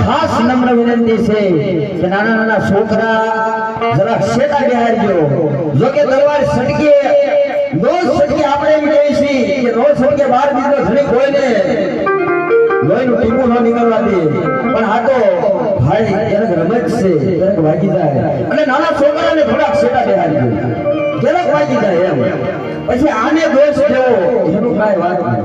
ખાસ નમ્ર વિનંતી છે કે નાના નાના છોકરા જરા શેતા બેહારજો. જો કે તલવાર સટકે રોજ સટકે આપણે એમ કહીએ છીએ કે રોજ સટકે 12 દીકરો ઘણી કોઈને લોહીનું ટીપું ન નીકળવા દે, પણ આ તો ભાઈ એને રમત છે, એને વાગી જાય. અને નાના છોકરાને થોડાક શેતા બેહારજો, ક્યારેક વાગી જાય એમ. પછી આને દોષ દેવો એનું કાંઈ વાત નહીં.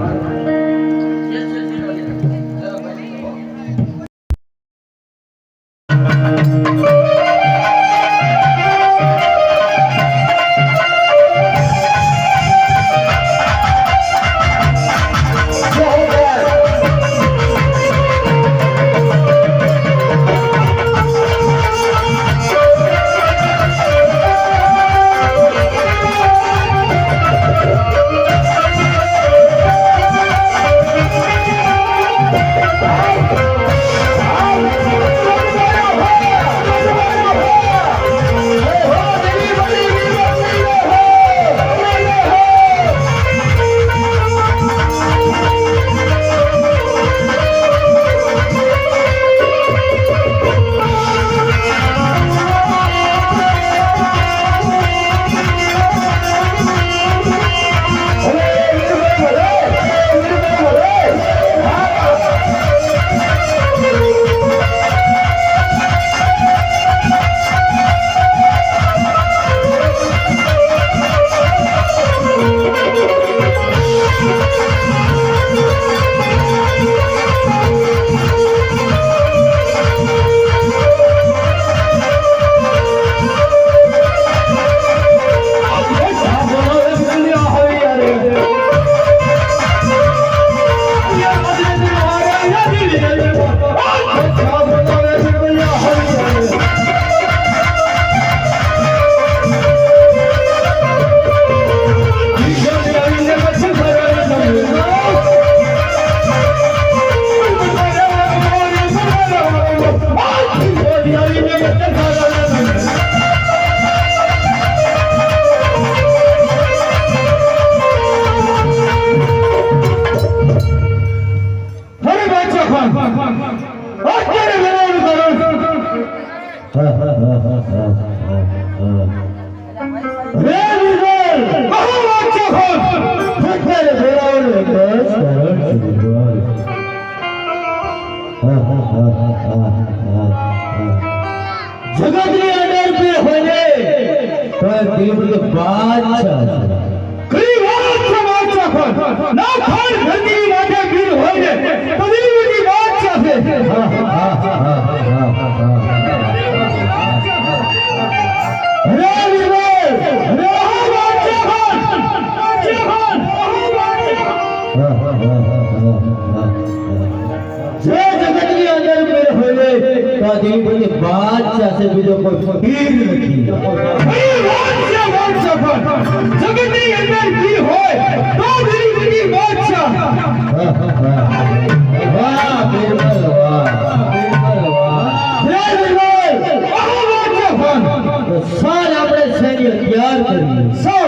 जगत अंदर पे होने तो दिल के बादशाह कई बात बादशाह को ना खान धरती माथे गिर होने तो दिल की बादशाह से बादशाह से बीजो कोई फकीर नहीं बादशाह जगत के अंदर की होए तो दिल की बादशाह वाह बिरबल वाह बादशाह तो साल આપણે સૈન્ય તૈયાર કરીએ સૌ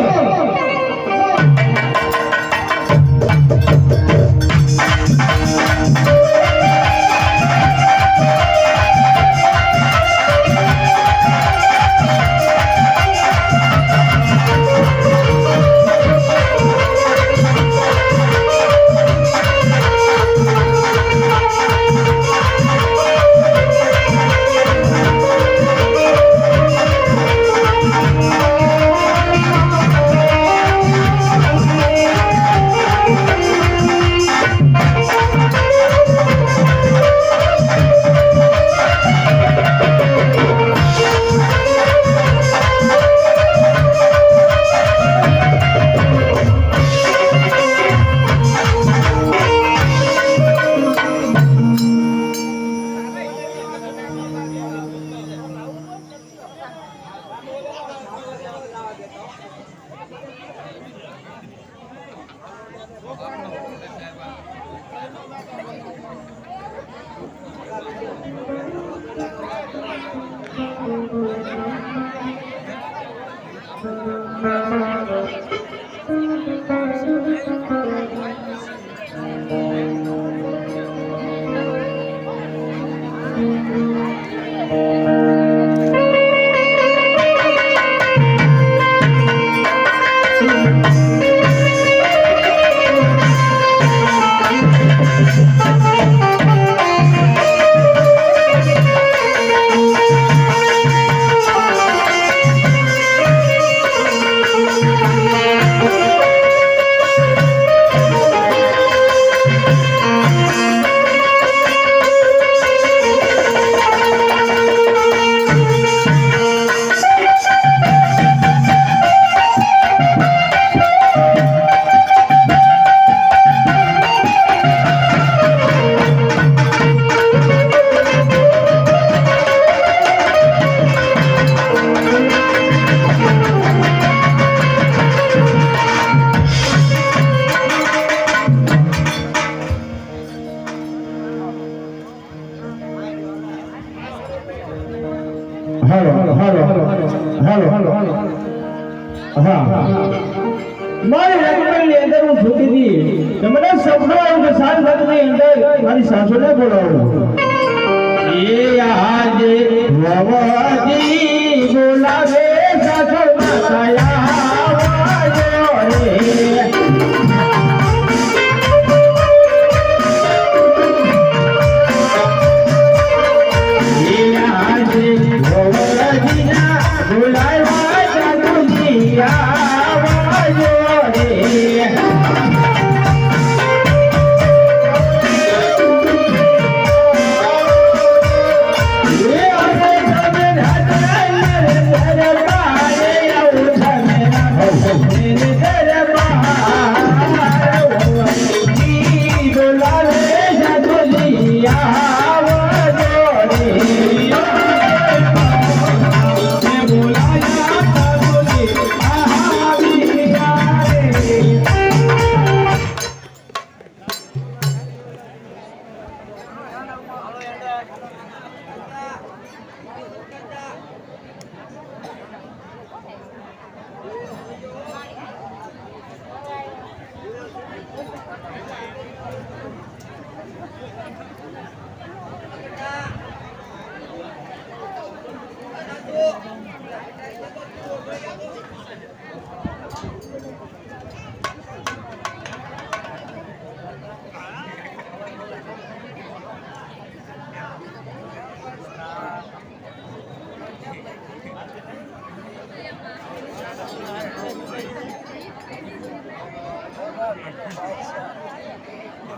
મારી રેકમેન્ડની અંદર હું જોતી હતી કે મને સપનો આવ્યું કે સાત વાગની અંદર મારી સાસુને બોલાવું એ આજે વવાજી બોલાવે સાસુ માયા આવજો રે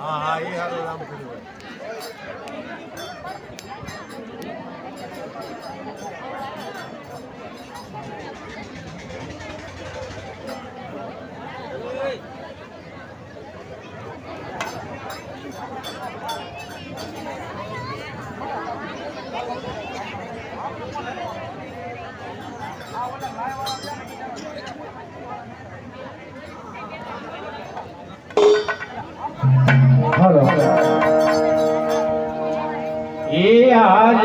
हाँ ये हाल राम करियो ये आज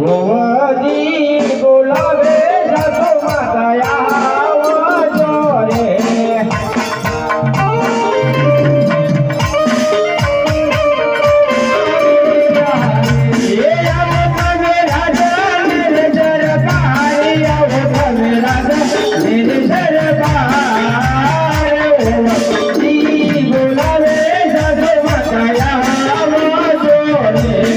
ववाजी बोलावे सासू माया आवજો रे ये आवत मेरा जान मेरे दरबार आवत मेरा जान मेरे दरबार ववाजी बोलावे सासू माया आवજો रे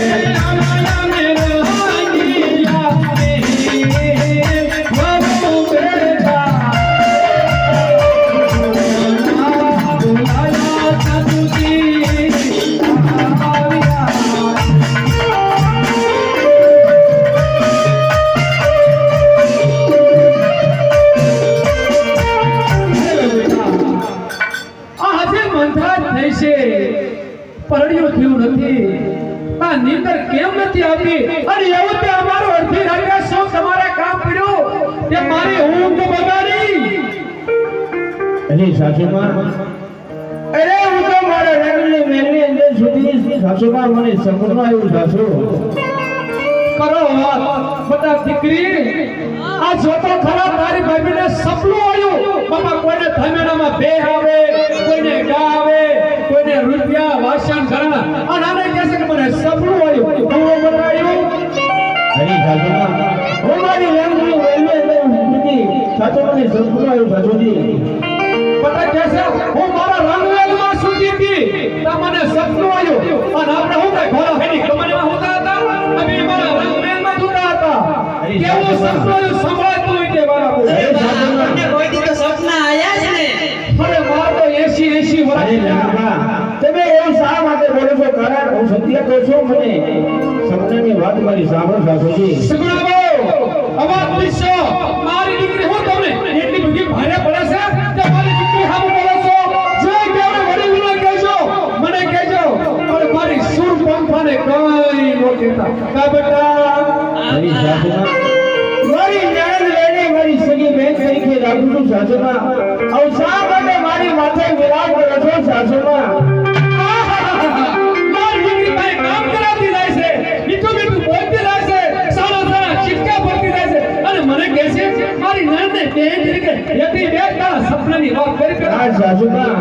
પરણ્યો થયું નથી આ નીંદર કેમ નથી આવતી અને એવું તે અમારો અડધી રાતે શું તમારે કામ પડ્યું તે મારી ઊંઘ બગાડી અરે સાસુમાં અરે હું તો મારા રંગની મેલની અંદર સુધી સાસુમાં મને સપનું આવ્યું સાસુ કરો વાત બધા દીકરી આ જોતો ખરા તારી ભાભીને સપનું આવ્યું બાપા કોઈને ધમેણામાં બે આવે કોઈને ગા આવે કોઈને રૂપિયા વાસણ ઘરના આ નાને કહે છે કે મને સપનું આવ્યું હું બનાવ્યું હરી સાસુમાં હું મારી લેંગડી વેલવે દીદી સાચો મને સંપૂર્ણ આવ્યું સાસુજી બધા કહે છે હું મારા રંગવેલમાં સૂતી હતી તો મને સપનું આવ્યું અને આપણે હું કઈ ઘોડા હેની કમાણીમાં હોતા હતા અમે મારા રંગવેલમાં સૂતા હતા કેવું સપનું આવ્યું સંભળાતું હોય તે મારા આપણને કોઈ દી તો સપના આયા જ ને અરે માર તો 80 વર્ષ અરે નાના તમે એવું શા માટે બોલો છો કારણ હું સત્ય કહું છું મને સપનાની વાત મારી સાંભળો સાસુજી સગુણાબો અવાજ દીશો મારી દીકરી હું તમને એટલી બધી ભારે પડે છે કે મારી દીકરી હામું બોલો છો જે કેવડે વડીલોને કહેજો મને કહેજો પણ મારી સુર પંખાને કઈ નો કહેતા કા બેટા હરી સાસુમાં મારી જાણ લઈને મારી સગી બેન તરીકે રાખું છું સાસુમાં આવ શા માટે મારી માથે વિરાજ કરો છો સાસુમાં મારી દીકરી ભાઈ કામ કરાવતી જાય છે મીઠું મીઠું બોલતી જાય છે સારા સારા ચિટકા બોલતી જાય છે અને મને કહે છે મારી નણંદને બેન તરીકે એકલી બેઠા સપનાની વાત કરી આ સાસુમાં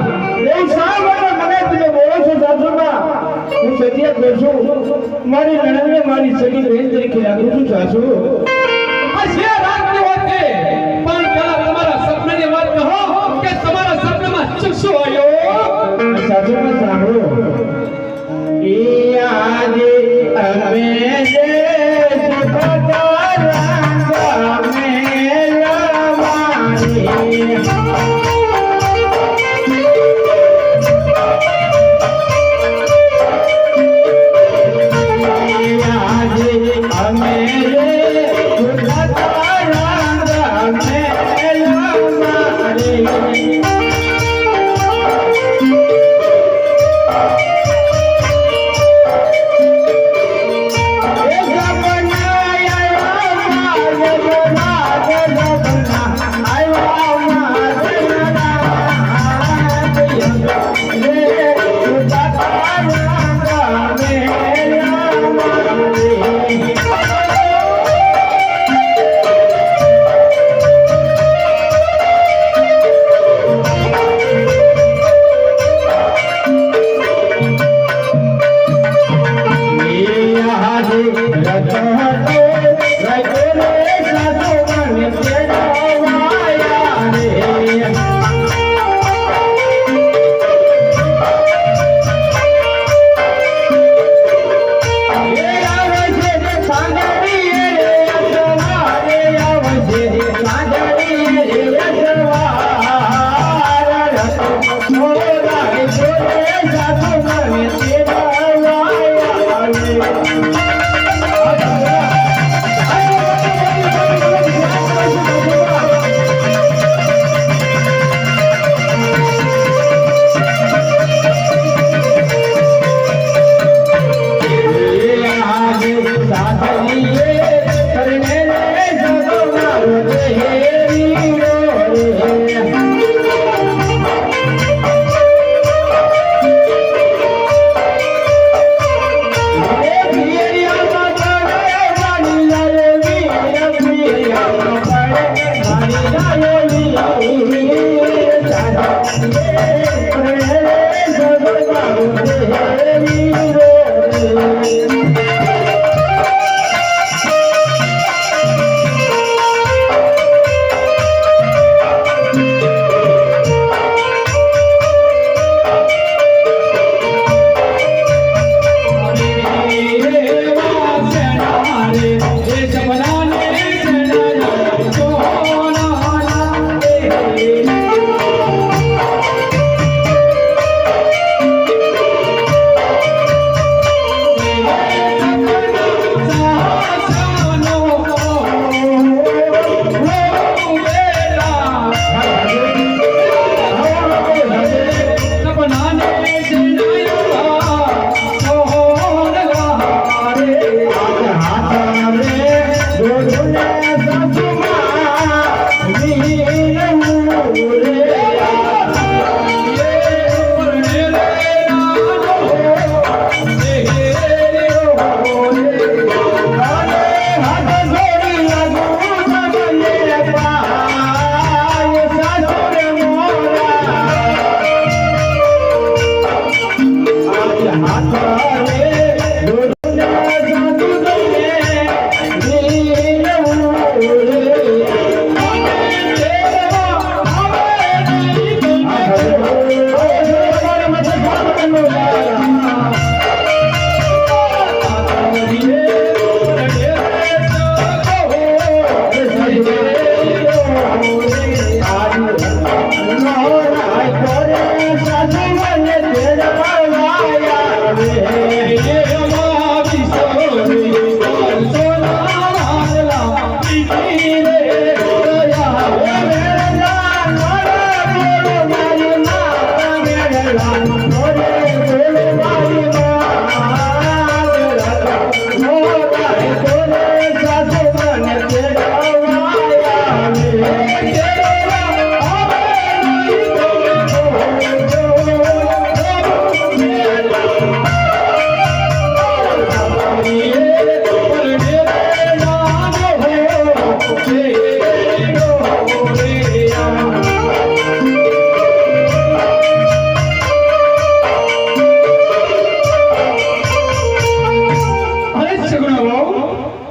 એવું શા માટે મને તમે બોલો છો સાસુમાં હું સત્ય કહું છું મારી નણંદને મારી સગી બેન તરીકે રાખું છું સાસુ આ જે રાતની વાત છે પણ પેલા તમારા સપનાની વાત કહો કે તમારા સપનામાં શું આવ્યો સાસુમાં સાંભળો એ આજે અમે જે સુખતા રંગ મેળવાની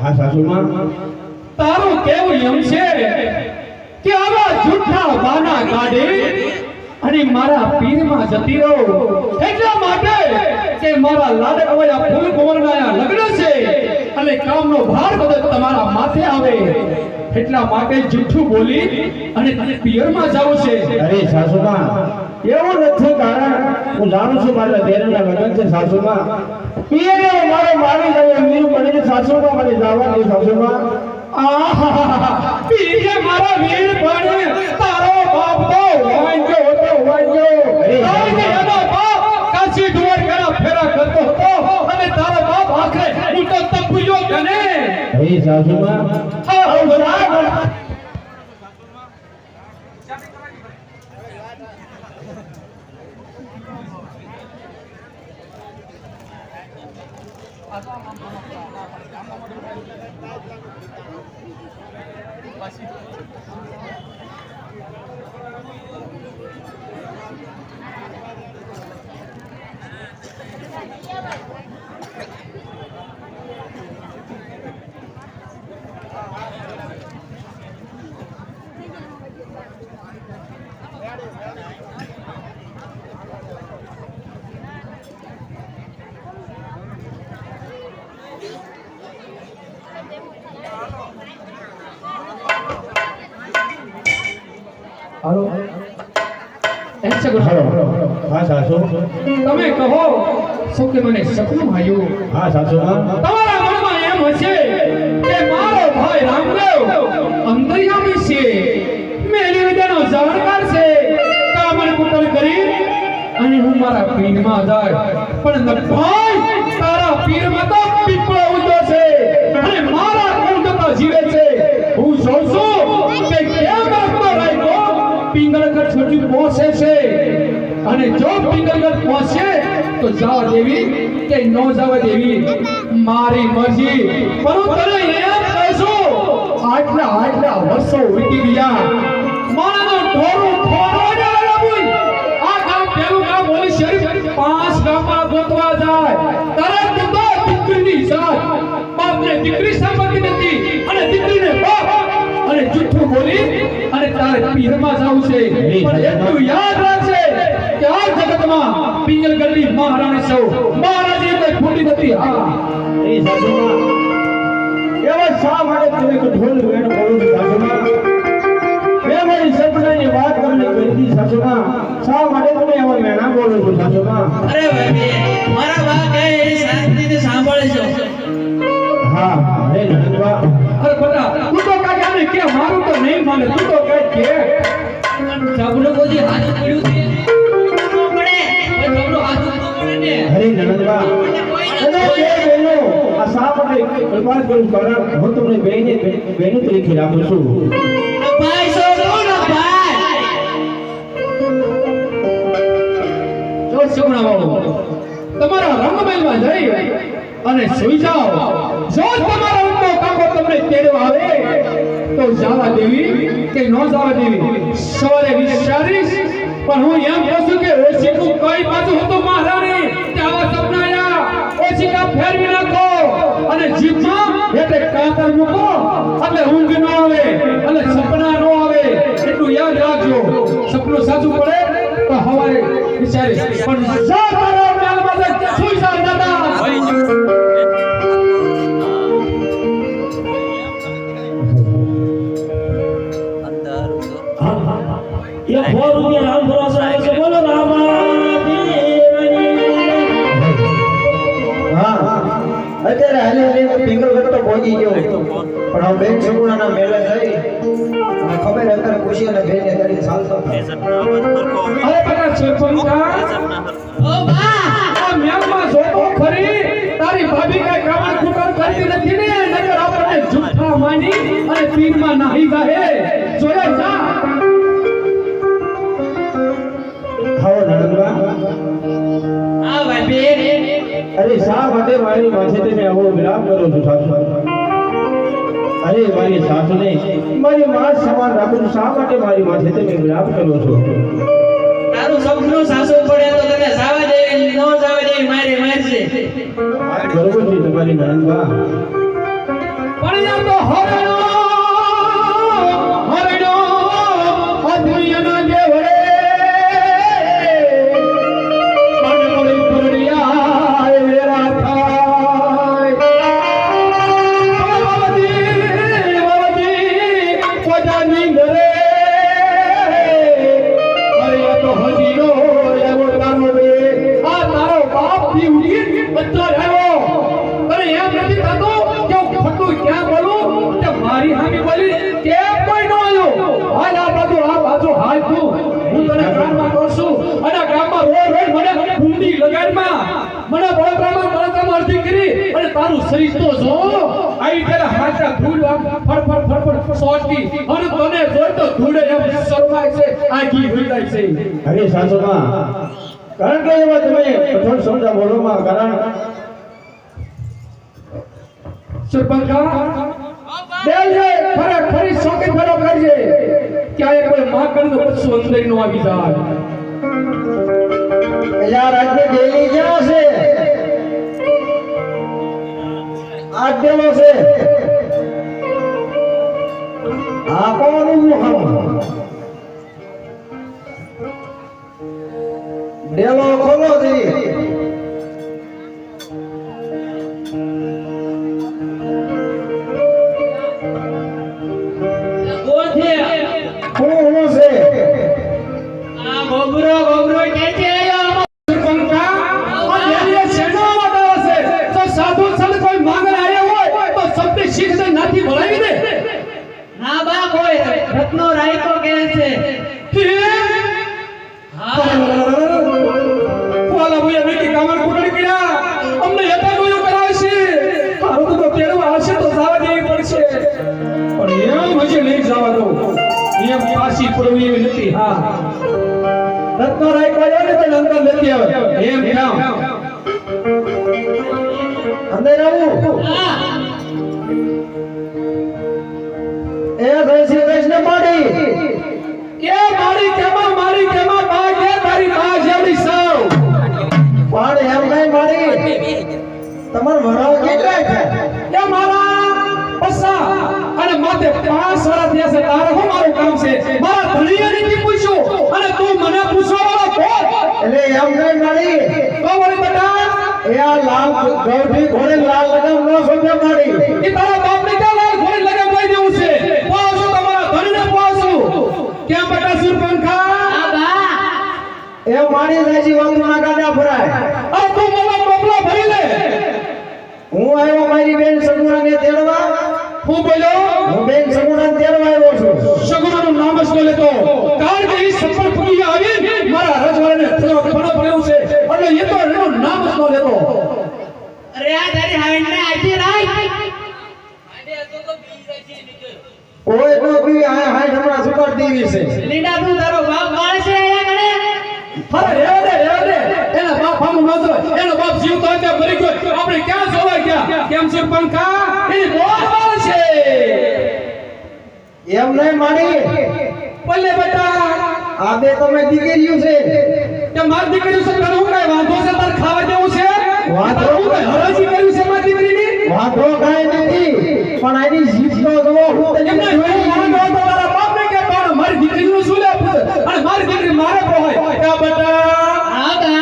હા સાસુમાં તારું કેવું એમ છે કે આવા જૂઠા બાના કાઢી અને મારા પીરમાં જતી રહો એટલા માટે કે મારા લાડકવાયા ફૂલકુંવરના આ લગ્ન છે અને કામનો ભાર બધો તમારા માથે આવે એટલા માટે જૂઠું બોલી અને તને પિયરમાં જાવું છે. અરે સાસુમાં એવું નથી, કારણ હું જાણું છું મારા દેરના લગ્ન છે સાસુમાં. પિયરે મારો મારી જાય વીર બને છે સાસુમાં, મને જવા દે સાસુમાં. આહા પીરે મારા વીર પણ તારો બાપ તો વાંજો તારે એનો બાપ કાચી ડુવર કરા ફેરા કરતો હતો અને તારો બાપ આખરે ઉઠો તપુયો ગને. હે સાસુમાં હાલો એક સેકન્ડ. હાલો હા સાસુ. તમે કહો શું કે મને સપનું આવ્યું. હા સાસુમાં તમારા મનમાં એમ હશે કે મારો ભાઈ રામદેવ અંતર્યામી છે, મેલી વિદ્યાનો જાણકાર છે, કામણ કુટણ કરી અને હું મારા પીરમાં જાય પણ ભાઈ તારા પીરમાં તો પીપળો ઊંચો છે અને મારા કુંડતા જીવે છે. હું જોઉં છું કે કેમ રસ્તો રાખ્યો પિંગળગઢ છોડી પહોંચે છે અને જો પિંગળગઢ પહોંચે તો જવા દેવી કે ન જવા દેવી મારી મરજી. પણ તને એમ કહેશું આટલા વર્ષો વીતી ગયા મારાનો ઢોરું થોડો જ લાવું આ ગામ પેલું ગામ બોલી શરીફ 5 ગામમાં ગોતવા જાય તારે તો દીકરીની સાથ બાપને દીકરી સંપત્તિ નથી અને દીકરીને બાપ અને જૂઠું બોલી અને તારે પીરમાં જાવું છે. પણ એટલું યાદ રાખજે કે આ જગતમાં પિંગલગઢની મહારાણી સૌ મહારાજી કોઈ ખોટી નથી. હા એ સાસુમાં એવા શા માટે તમે કઠોળ વેણ બોલો છો સાસુમાં? મેં મારી સપનાની વાત તમને કરી હતી સાસુમાં, શા માટે તમે એવા વેણા બોલો છો સાસુમાં? અરે ભાઈ મારા બા કહે એ શાંતિથી સાંભળે છો. હા અરે નંદવા અરે બટા તું તો કાંઈ આને કે મારું તો નહીં માને તું તો કાંઈ કે જબલો કોઈ હાથ પડ્યું છે ન પડે કોઈ જબલો હાથ ન પડે ને. અરે નંદવા કોઈ અરે કે બેનો આ શા માટે કૃપા કરું કારણ હું તમને બેનો તરીકે રાખું છું. ભાઈ છોડો ને ભાઈ. જો સગુણાવાળો તમારા રંગમહેલમાં જઈ અને સુઈ જાઓ. જો તમારો ઊંટો કાકો તમને તેડવા આવે તો જવા દેવી કે ન જવા દેવી સવારે વિચારીશ. પણ હું એમ કહું છું કે ઓછીનું કઈ બાજુ હતું મહારાણી કે આવા સપના જીભમાં એટલે કાતર મૂકો એટલે ઊંઘ ન આવે એટલે સપના ન આવે એટલું યાદ રાખજો સપનું સાચું પડે તો હવારે વિચારીશ પણ જો તારા મહેલમાં સુઈ જા દાદા ये 4 रुपया राम भरोसा है से बोलो હા અત્યારે હાલે હાલે પિંગલગઢ તો પહોંચી ગયો પણ હું બેન સગુણાના મેળે જઈ અને ખબર અત્યારે ખુશી અને બેન કરી ચાલતો અરે બેટા સરપંચા ઓ બા આ મેલમાં જોતો ખરી તારી ભાભી કઈ કામણ કુકર કરતી નથી ને નકર આપણને જુઠ્ઠા માની અને પીરમાં નાહી જાહે જોયા જા ખાઓ નણંદબા આ ભાભી अरे शा માટે મારી માથે તમે આવો વિલાપ કરો છો સાસુ અરે મારી સાસુને મારી માં સમાન રાખું શા માટે મારી માથે તમે વિલાપ કરો છો તારું સપનું સાસુ પડે તો તને જાવા દે ન જાવા દે મારે મારશે બરોબર છે તમારી નણંદબા પણ યા તો હરણો આ દુનિયાના જે વડે મનમળી પરડિયા વેરા થાય વાવજી પોતાની ઘરે અરે આ તો હજીનો એવો તારો બે આ તારો બાપ થી ઉડી બધો રહ્યો અરે એમ નથી થતો કે હું ખોટું ક્યાં બોલું કે મારી હામે બોલી કે કોઈ ન આવ્યો હાલ આ બાજુ હાલ તું હું તને કાનમાં કહું છું અને આ ગામમાં રોજ મને ગુંડી લગાડમાં મને બળતરામાં અડધી કરી અને તારું શરીર તો જો આઈ ત્યારે હાથા ધૂળ આમ ફર સોચતી અને તને જોઈ તો ધૂળે એમ શરમાય છે આખી ભીડાય છે અરે સાસુમાં કારણ કે એવા તમે કઠોર શબ્દ બોલોમાં કારણ સરપંચા બેલજે ખરી શોખી ફરો કરજે ક્યાંય કોઈ માં કરી તો પછી અંદર નો આવી જાય યાર આજે ડેલી ક્યાં છે આજ દેવો છે આ કોનું મુહમ ડેલો ખોલો દી કોણ છે હું છે આ ગોબરો કે છે આયો સરપંચા આ ડેલીએ શેનો અવાજ આવે છે તો સાધુ સંત કોઈ માંગણ આવ્યો હોય તો સબની શીખ ને નાથી ભળાવી દે હા બા કોઈ રત્નો રાયકો કહે છે હા વાલા ભૂયા બેટી કામર કુટડી કર્યા અમને યથા ગોયો કરાવે છે તારું તો તેડવા આવશે તો જવા દેવી પડશે પણ એમ હજી નહીં જવા દો એમ પાછી પડવી એવી નથી હા રત્નો રાય કોઈ ને તો અંદર લેતી આવે એમ કામ અંદર આવું હા એ જય કૃષ્ણ પાડી કે મારી કેમાં બા કે તારી બા જેવડી સૌ પણ એમ નહીં માડી તમાર વરાવ કેટલા છે કે મારા પસા અને માથે 5 વર્ષ થયા છે તારે હું મારું કામ છે મારા ધણીએ નથી પૂછ્યું અને તું મને પૂછવા વાળો કોણ એટલે એમ નહીં માડી તો વળી બેટા એ આ લાલ ગૌઠી ઘોડે લાલ લગામ ન સોંપે માડી એ તારા બાપને ક્યાં લાલ ઘોડી લગામ લઈ દેવું છે પાછું તમારા ધણીને પાછું કેમ બેટા સુરપંખા હા બા એ માડી જાજી વાતું ના કાઢ્યા ફરાય આ તું મને ટોપલો ભરી લે હું આવ્યો મારી બેન સગુણાને તેડવા હું બોલ્યો હું બેન સગુણાને તેડવા આવ્યો છું સગુણાનું નામ જ ન લેતો કારણ કે એ સફળ પૂરી આવી મારા રજવાડાને થોડો ઘણો પડ્યો છે એટલે એ તો એનું નામ જ ન લેતો અરે આ તારી હાઈડ ને આજી રાઈ આડે તો બી રાખી નીકળ કોઈ નો બી આ હાઈ હમણાં સુકાડ દેવી છે લીડા તું તારો બાપ મારે છે આયા કણે અરે રેવા દે એના બાપ આમ ન જો એનો બાપ જીવતો હોય ત્યાં મરી ગયો આપણે ક્યાં જોવા ગયા કેમ સુરપંખા એની મોત વાળ છે એમ નહીં માડી બોલે બેટા આ બે તમે દીકરીઓ છે કે માર દીકરી છે તને હું કઈ વાંધો છે તાર ખાવા દેવું છે વાંધો? હું કઈ હરાજી કર્યું છે મારી દીકરીની વાંધો બોલાય નથી પણ આની જીભ તો જુઓ હું તને એમને જોઈ હું માનો તો તારા બાપને કે પણ મારી દીકરીનું શું લે પૂછે અને મારી દીકરી મારે પોહાય કા બેટા હા બા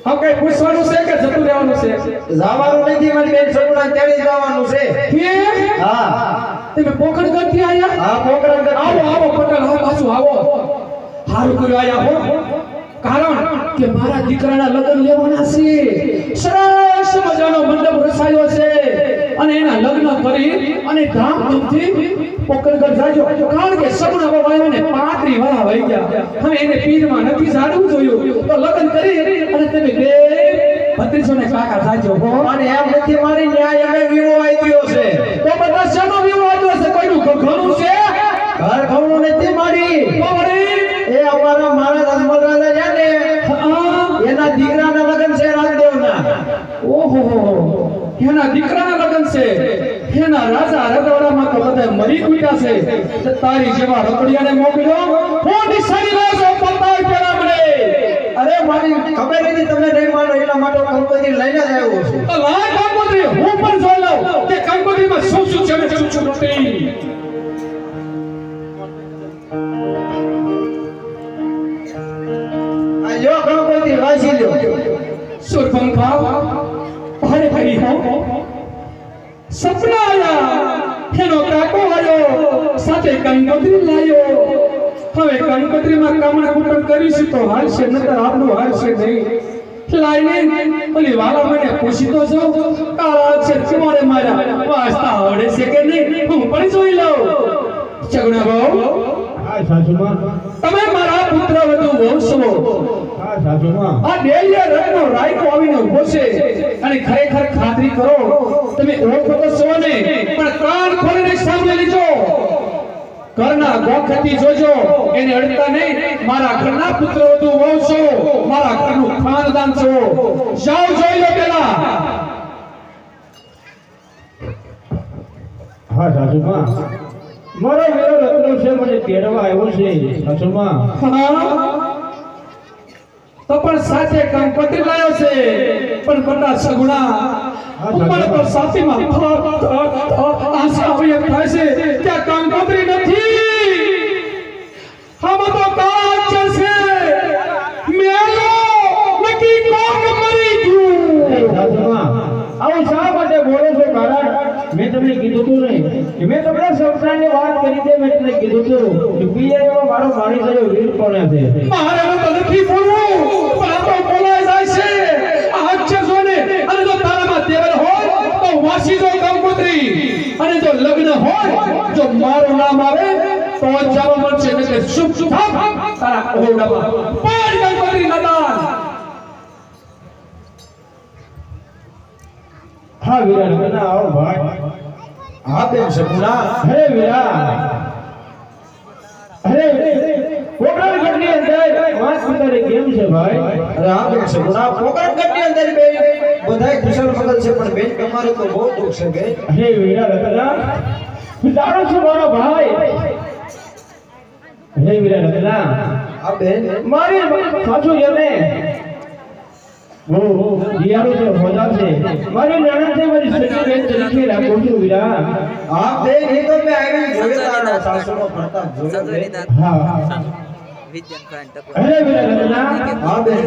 હા કઈ પૂછવાનું છે કે જતું રહેવાનું છે જવાનું નથી મારી બેન સગુણા તેડી જવાનું છે કે હા તમે પોકરગઢ થી આયા હા પોકરણ આવો આવો પટેલ આવો પાછું આવો હારું કર્યું આયા હો કારણ કે મારા દીકરાના લગ્ન લેવાના છે સરસ મજાનો મંડપ રચાયો છે અને એના લગ્ન કરી અને ધામધૂમથી પોકરગઢ જાજો કારણ કે સગુણા બાબાને 35 વર્ષ વહી ગયા હવે એને પીરમાં નથી જાડવું જોયું તો લગ્ન કરી અને તમે બે ભત્રીજોને કાકા જાજો હો અને એમ નથી મારી ન્યાય અમે વિવો આવ્યો છે તો બધા શેનો વિવાહ આવ્યો છે કોઈનું ઘણું છે ઘર ઘઉં નથી મારી તો વળી એ અમારા મહારાજ અજમલ રાજા છે ને એના દીકરાના લગ્ન છે રામદેવના ઓહો એના દીકરાના લગ્ન છે એના રાજા રજવાડામાં તો બધા મરી કૂટ્યા છે તો તારી જેવા રકડિયાને મોકલ્યો મોટી સારી લાજો પતાય પેલા મને અરે મારી ખબર નથી તમે નહીં માનો એટલા માટે કંકોત્રી લઈને જ આવ્યો છું તો લાય કંકોત્રી હું પણ જોઈ લઉં કે કંકોત્રીમાં શું શું છે ને શું શું નથી આ લ્યો કંકોત્રી વાંચી લ્યો સુરપંખા ભારે ભારી હો સપના આયા એનો કાકો આવ્યો સાથે કંકોત્રી લાયો હવે કંકોત્રીમાં કામણ કુટુંબ કરીશું તો હાલશે નતર આપણું હાલશે નહીં લાઈને ઓલી વાલા મને પૂછી તો જો કાળા છે તમારે મારા વાસ્તા આવડે છે કે નહીં હું પણ જોઈ લઉં ચગણા બહુ હા સાસુમાં તમે મારા પુત્ર વધુ બહુ છો હા સાસુમાં આ ડેલિયા રત્નો રાયકો આવીને ઊભો છે અને ખરેખર ખાતરી કરો તમે ઓળખો તો છો ને પણ કાન ખોલીને સાંભળી લીજો ઘરના ગોખતી જોજો એને અડતા નહીં મારા ઘરના પુત્ર વધુ વહુ છો મારા ઘરનું ખાનદાન છો જાઓ જોઈ લો પેલા હા સાસુમાં મારો વેરો રત્નો છે મને તેડવા આવ્યો છે સાસુમાં હા તો પણ સાથે કંકોત્રી લાયો છે પણ બટા સગુણા ઉપર તો સાચીમાં આંસુ આવી થાય છે ત્યાં કંકોત્રી નથી આમાં તો કાચ છે મેલો નકી કોક મરી ગયું સાસુમાં આવું શા માટે બોલો છો કારણ મેં તમને કીધું તું નહીં કે મેં તમને સંસારની વાત કરી તે મેં તમને કીધું તું કે પિયરમાં મારો માણી થયો વીર કોણે છે મારે તો નથી બોલવું પણ આ તો બોલાય જાય છે આ અક્ષર જોને અને જો તારામાં તેવર હોય તો વાસી જો કંકોત્રી અને જો લગ્ન હોય જો મારું નામ આવે તો જવા મળશે એટલે શુભ શુભ તારા ઓરડામાં પાડ કંકોત્રી નદાન હા વીરા ના આવો ભાઈ હા બેન સગુણા અરે વીરા અરે પોકરણગઢની અંદર વાત કરે કેમ છે ભાઈ અરે હા બેન સગુણા પોકરણગઢની અંદર બેન બધાય કુશળ મંગલ છે પણ બેન તમારે તો બહુ દુઃખ છે બેન અરે વીરા રતના હું જાણું છું મારો ભાઈ અરે વીરા રતના હા બેન મારી સાસુ એને દિયાળુ છે હોદા છે મારી નણંદ છે મારી સગી બેન તરીકે રાખું છું વીરા હા બેન એ તો મેં આવી જોયો તારા સાસુનો પ્રતાપ જોયો બેન હા અરે વીરા રતના હા બેન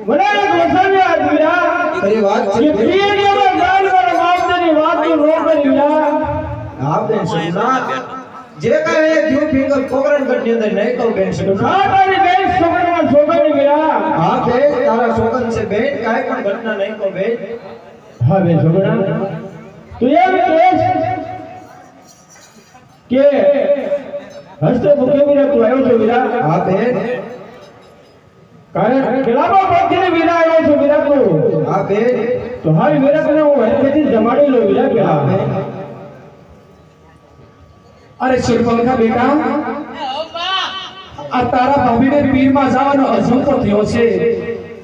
મને એક વસાવી આજ વીરા તારી વાત કે છે પ્રિયજીમાં ગાનવાળા માવતરની વાતનું નો કરી વીરા હા બેન સગુણા જે કાંઈ એ દ્યુ ફિંગર પોકરણગઢની અંદર નહીં કહું બેન સગુણા આ તારી બેન છોકરાના છોકરાની વીરા હા બેન તારા શોકન છે બેન કાંઈ પણ ઘટના નહીં કહું બેન હા બેન છોકરા તું એમ કહેશ કે હસ્તે મુખે વીરા તું આવ્યો છો વીરા હા બેન કારણ કેટલામાં પગથી વીરા આવ્યો છો વીરા તું હા બેન તો હારી વીરા તને હું હરકેથી જમાડી લઉં વીરા કે હા બેન અરે સુરપંખા બેટા આ તારા ભાભીને પીરમાં જવાનો અજંતો થયો છે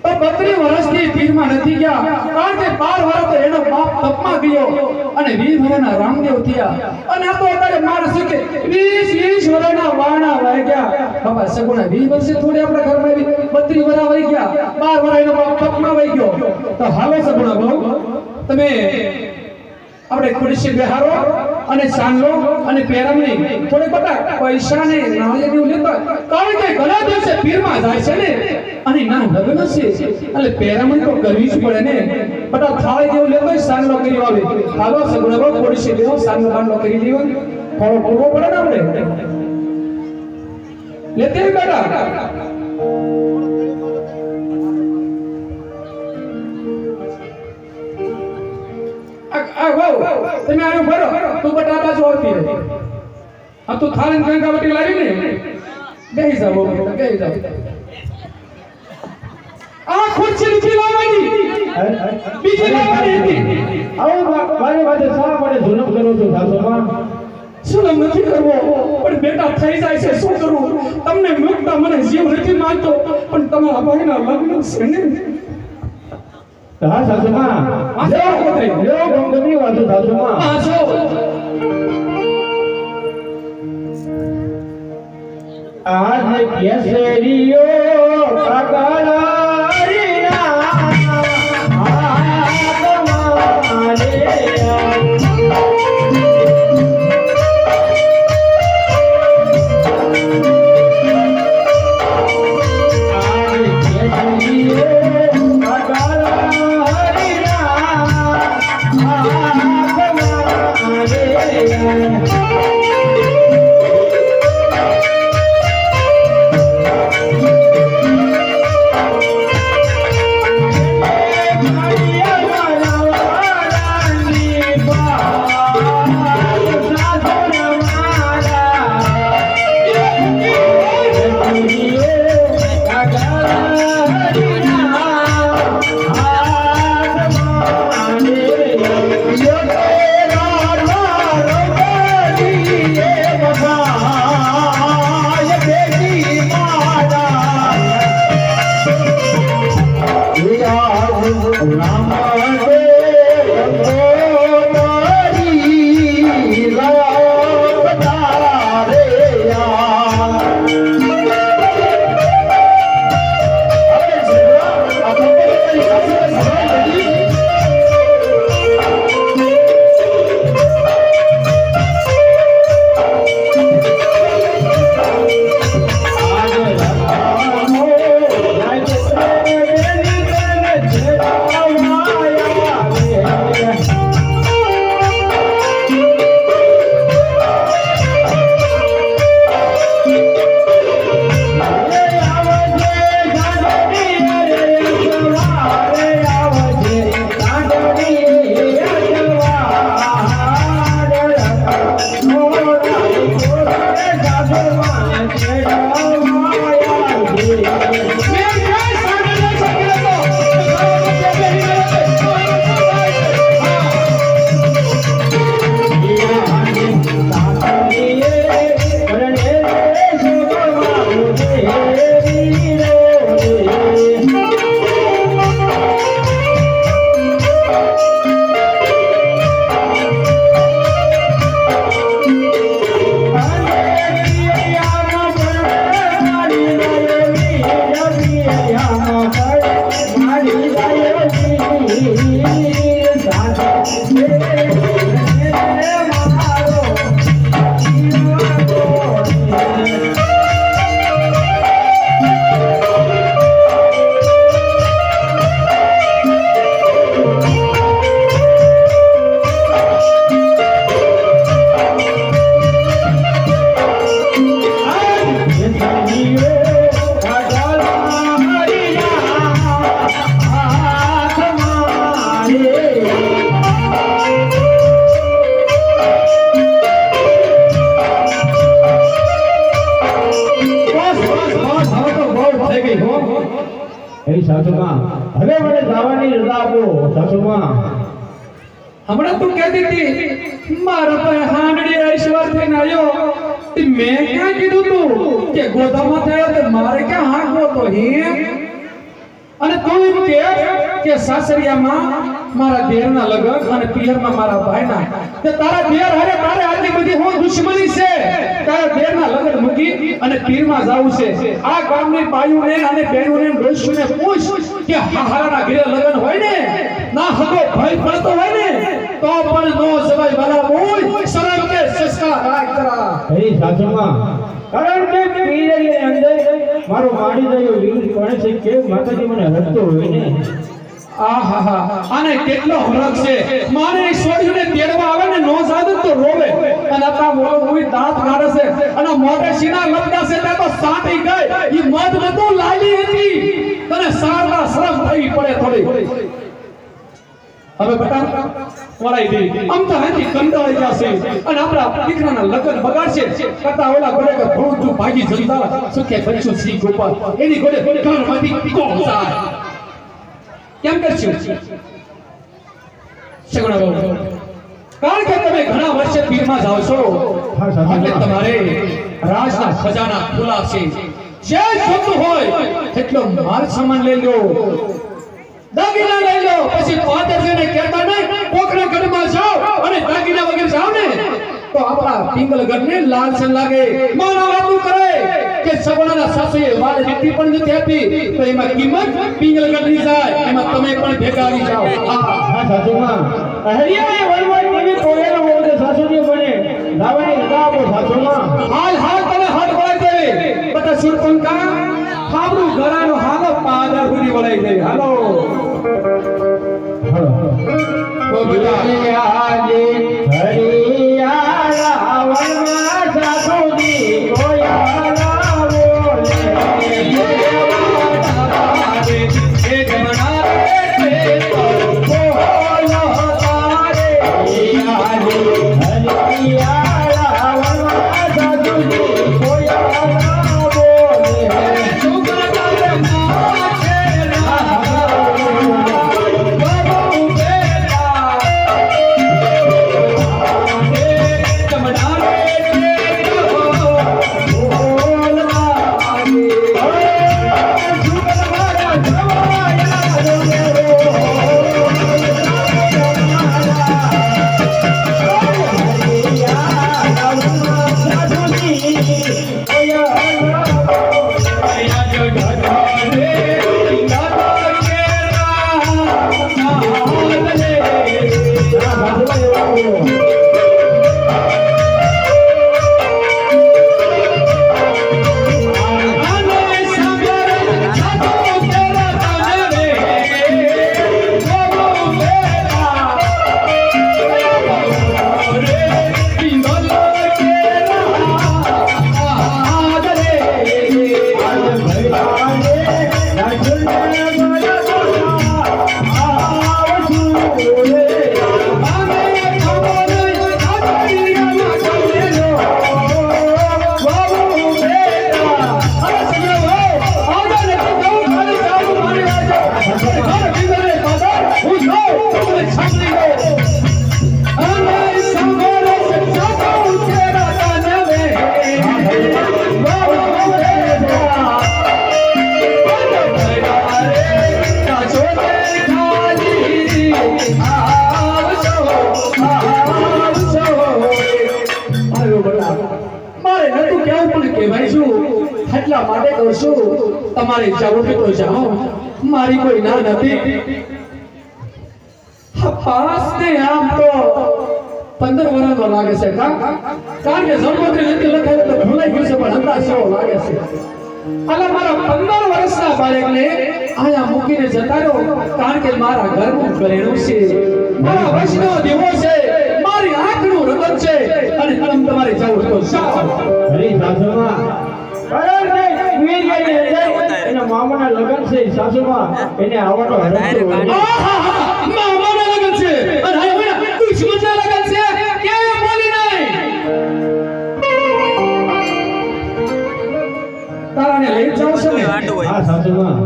તો 32 વર્ષથી પીરમાં નથી ગયા કારણ કે 12 વર્ષ બરાબર એનો બાપ તપમાં ગયો અને 20 વર્ષના રામદેવ થયા અને આ તો અત્યારે માણસ કે 20 વર્ષના વાણા વહી ગયા બાબા સગુણા 20 વર્ષે થોડી આપણા ઘરમાં આવી 32 વર્ષ વહી ગયા 12 વર્ષ એનો બાપ તપમાં વહી ગયો તો હાલો સગુણા બહુ તમે આપણે ખુરશી બેહારો અને સાંગલો અને પેરમણી થોડી બટા પૈસા ને નાળિયેર લેતા કારણ કે ઘણા દિવસે પીરમાં જાય છે ને અને ના લગ્ન છે એટલે પેરમણી તો કરવી જ પડે ને બટા થાળી જેવું લેતો સાંગલો કરી આવે હાલો સગુણા ખુરશી બેહો સાંગલો બાંગલો કરી દેવો થોડો પૂરો પડે ને આપણે લેતે બેટા તમે આયો ભરો તું બટા બાજુ આવતી રહે આ તું થાળી ગંગાવટી લાવી ને બેહી જાવ બેહી જાવ આ ખુરશી નીચે લાવવાની બીજી લાવવાની હતી આવો મારી વાતે શા માટે જુલમ કરો છો સાસુમાં? શું નથી કરવો પણ બેટા થઈ જાય છે શું કરવું તમને મુકતા મને જીવ નથી માંગતો પણ તમારા ભાઈના લગ્ન છે ને હા સાસુમાં, લેવો ગમગમી વાતો સાસુમાં. પાછો આજ કેસરીઓ કાગળારીના હાથમાં રે સાસુમાં, હવે મને જવાની રજા આપો સાસુમાં. હમણાં તું કહેતી હતી મારા પાસે હાંડડી ઐશ્વર થઈને આવ્યો મેં ક્યાં કીધું તું કે ગોદામાં થયો તો મારે ક્યાં હાંકવો તો હે અને તું એમ કે સાસરિયામાં મારા દેરના લગ્ન અને પિયરમાં મારા ભાઈના તે તારા દેર હારે તારે આટલી બધી હું દુશ્મની છે તારા દેરના લગ્ન મૂકી અને પીરમાં જાવું છે આ ગામની બાયુને અને બહેનોને ડોશીને પૂછ કે હાહારાના ઘરે લગ્ન હોય ને ના હગો ભય પડતો હોય ને તો પણ નો જવાય વાલા બોલ શરમ કે સંસ્કાર રાખ કરા અરે સાસુમાં કારણ કે પીરની અંદર મારો માડી રહ્યો વીર કોણે છે કે માતાજી મને હરતો હોય ને આહાહા આને કેટલો હરખ છે માને ઈશ્વરીને તેડવા આવે ને નો સાધુ તો રોવે અને આ મોળો કોઈ દાંત કાઢે છે અને મોઢે સીના લપડા છે તે તો સાટી ગઈ ઈ મધ નતો લાલી હતી તને સારતા શરમ થવી પડે થોડી હવે બટા વળાઈ દે આમ તો હાથી કંટાળી જશે અને આપણા દીકરાના લગ્ન બગાડશે કરતા ઓલા ગોળે કે થોડું તું ભાગી જંતા સુખે બચ્ચું શ્રી ગોપાલ એની ગોળે કાનમાંથી કોમ જાય કેમ કરશું સગુણા બાબુ કારણ કે તમે ઘણા વર્ષે પીરમાં જાવ છો એટલે તમારે રાજના ખજાના ખુલ્લા છે જે જોતું હોય એટલો માલ સામાન લઈ લો દાગીના લઈ લો પછી પાદરજીને કહેતા નહીં કોકના ઘરમાં જાઓ અને દાગીના વગર જાઓ ને તો આપણા પિંગલગઢને લાલસન લાગે મારા વાતું કરે કે સગુણાના સાસુએ વાલ રીતિ પણ નથી આપી તો એમાં કિંમત પિંગલગઢની જાય એમાં તમે પણ ભેગા આવી જાઓ હા સાસુમાં હરિયાએ વળવાઈ કેવી કોયેલો બોલે સાસુજી મને લાવણી લગાવો સાસુમાં હાલ હાલ તને હાથ વળાઈ દે બટા સુરપંકા આપણું ઘરાનો હાલો પાદર સુધી વળાઈ દે હાલો ઓ બેટા આજે હરિયા વળવા સાસુજી કોયાલા બોલે એ જમણા રે તો બોલો તારે આજે હરિયા વળવા સાસુજી કોયાલા બોલે શુક્ર તારે માથે બાબુ બેટા જમણા રે તો બોલવા મારે નતું કેવું પણ કહેવાય છું એટલા માટે કહું છું તમારે જવું તો જાઓ મારી કોઈ ના નથી પાસ ને આમ તો 15 વર્ષનો લાગે છે કારણ કે જન્મોત્રી નથી લખાય તો ભૂલાઈ ગયું છે પણ અંદાજ એવો લાગે છે અલા મારા 15 વર્ષના બાળકને આયા મૂકીને જતા રહ્યો કારણ કે મારા ઘરનું ઘરેણું છે મારા વંશનો દેવો છે મારી આંખનું રતન છે અને તમારે જવું તો જાઓ હરી સાસુમાં કારણ કે વીરયાની અંદર એના મામાના લગ્ન છે સાસુમાં એને આવવાનો હરખતો હોય આહાહા, મામાના લગન છે અને હવે દુશ્મનના લગન છે કેમ બોલી નહીં તારાને લઈ જાવ છે ને હા સાસુમાં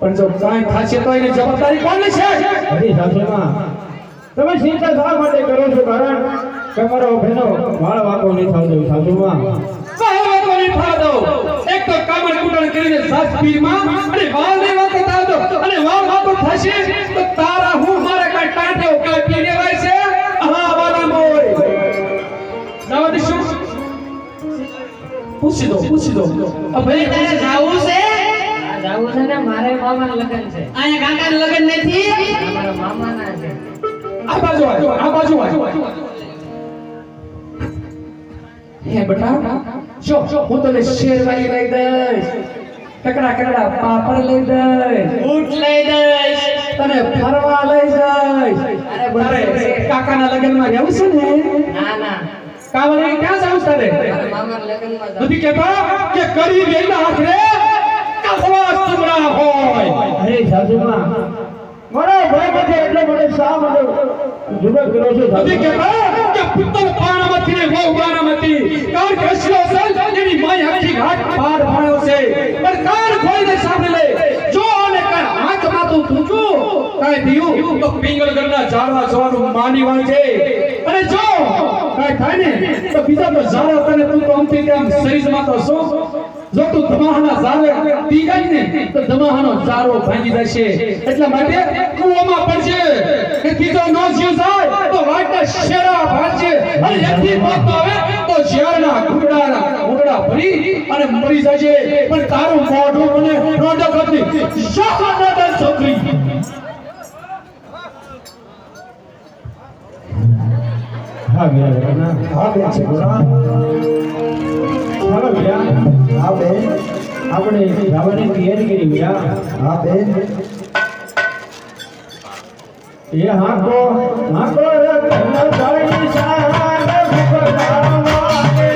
પણ જો કાંઈ થાશે તો એની જવાબદારી કોણ લેશે હરી સાસુમાં તમે ચિંતા શા માટે કરો છો કારણ કે મારો ભેનો વાળ વાંકો નહીં થતો સાસુમાં કાંઈ વાતો નહીં થવા દો એક તો કામણ કુટણ કરીને સાત પીરમાં અને વાળ નહીં વાતો થવા દો અને વાળ વાતો થશે તો તારા હું મારા પૂછી દો ભાઈ તારે જાવું છે જાવું છે ને મારે મામાના લગ્ન છે અહીંયા કાકાનું લગ્ન નથી મારા મામાના છે આ બાજુ આવ આ બાજુ આવ હે બેટા જો હું તને શેરવાની લઈ દઈશ કકડા કકડા પાપડ લઈ દઈશ ઊંટ લઈ દઈશ તને ફરવા લઈ જઈશ અરે બોલે કાકાના લગ્નમાં રહેવું છે ને ના ના કાવડી ક્યાં જાવ તારે મારા મામાના લગ્નમાં જાઉં. નથી કહેતા કે કરી ગયેલા આખરે કસવા સુમરા હોય અરે સાસુમાં મારો ભાઈ બધે એટલે મને શા માટે જુગર કરો છો નથી કહેતા કે પુત્ર પાણામાંથી ને વહુ બાણામાંથી કાર કસ્યો છે એની માય આખી ઘાટ પાર ભણ્યો છે પણ કાન ખોલીને સાંભળી લે જો અને કાન આંખમાં તું ઊંચું કાંઈ થયું તો પિંગલગઢના ઝાડવા જવાનું માની વાળ છે અને જો કાંઈ થાય ને તો બીજા તો ઝાડવા તને તું તો અમથી તેમ શરીરમાં તો શું જો તું ધમાહાના ઝાડે ટીકાય ને તો ધમાહાનો ઝાડો ભાંગી જશે એટલા માટે કૂવામાં પડશે કે ત્રીજો નો જીવ જાય તો વાટના શેરા ભાંગશે અને એકથી મોત આવે તો ઝેરના ઘૂંટડા ભરી અને મરી જશે પણ તારું મોઢું મને રોડક હતી શાહનાદન છોકરી હા ગયા હા બેન છે બોલા ચાલો ગયા હા બેન આપણે જવાની તૈયારી કરી ગયા હા બેન એ હાકો રે કન્યા જાળી શાન ફુકરાવાગે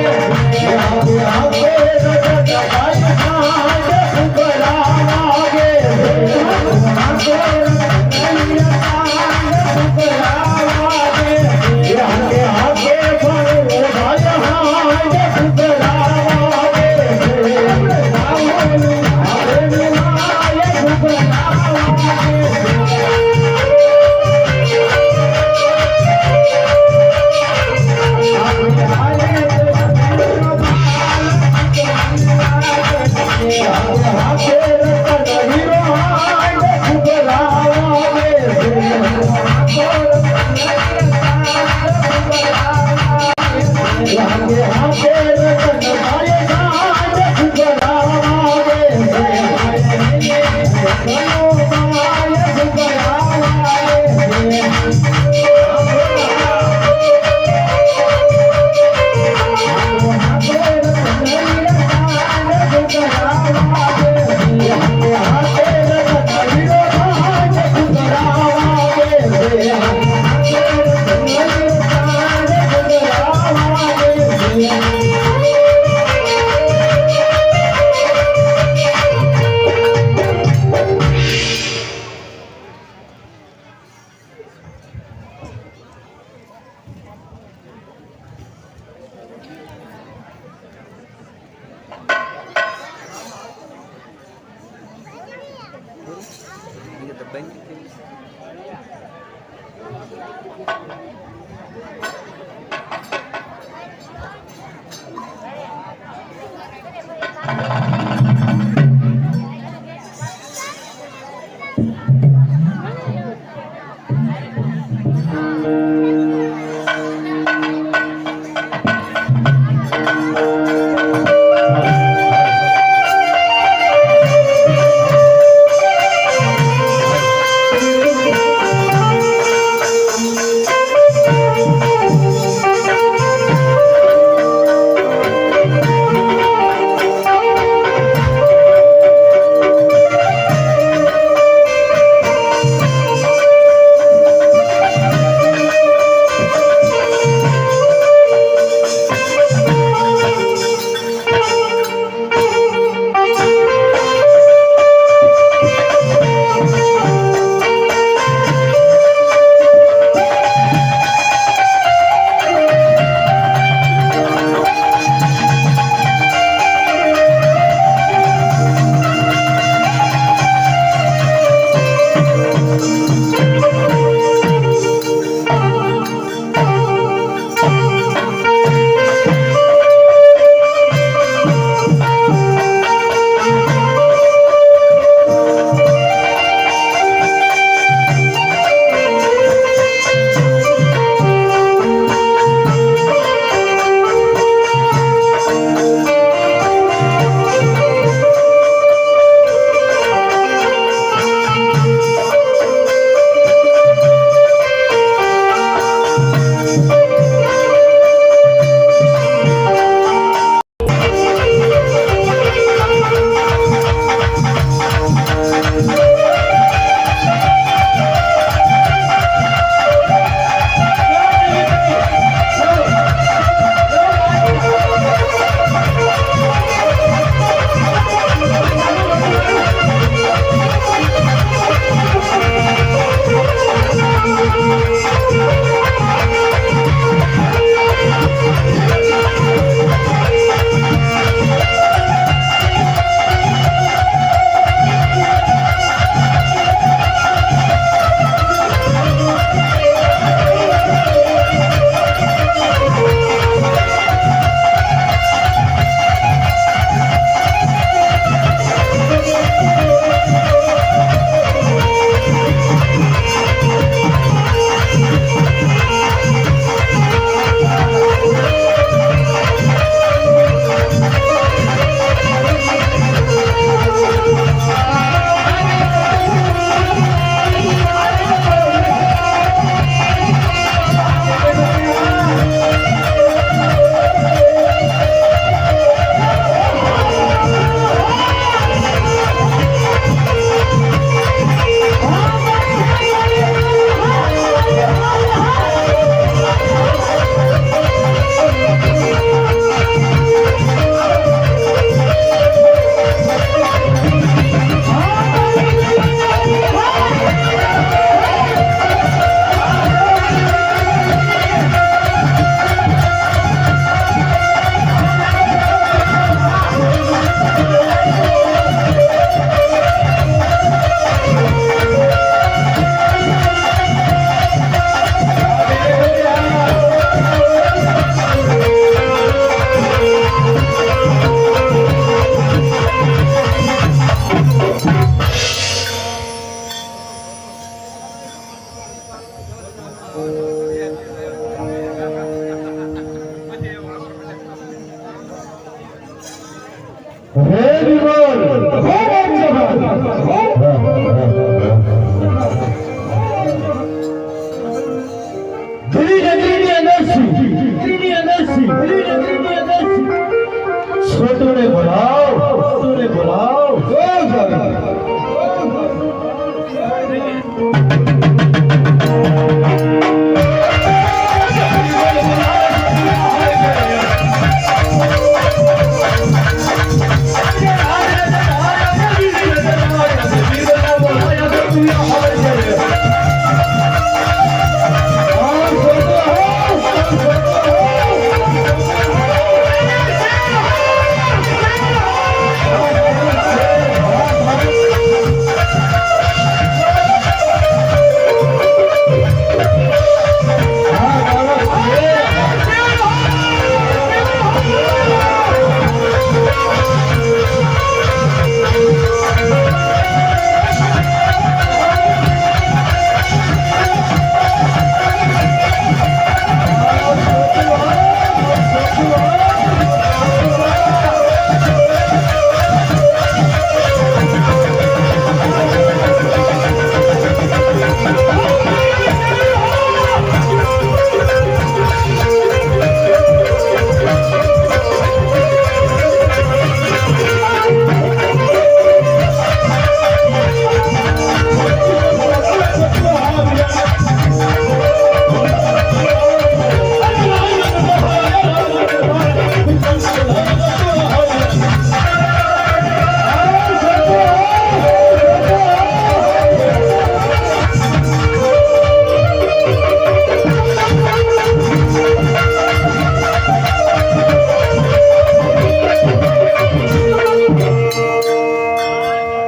એ હાકો રે કન્યા જાળી શાન ફુકરાવાગે હાકો રે કન્યા શાન ફુકરાવાગે એ હાકે ફરો ભાઈ હાય ફુકરાવાગે આવે માય ફુકરાવાગે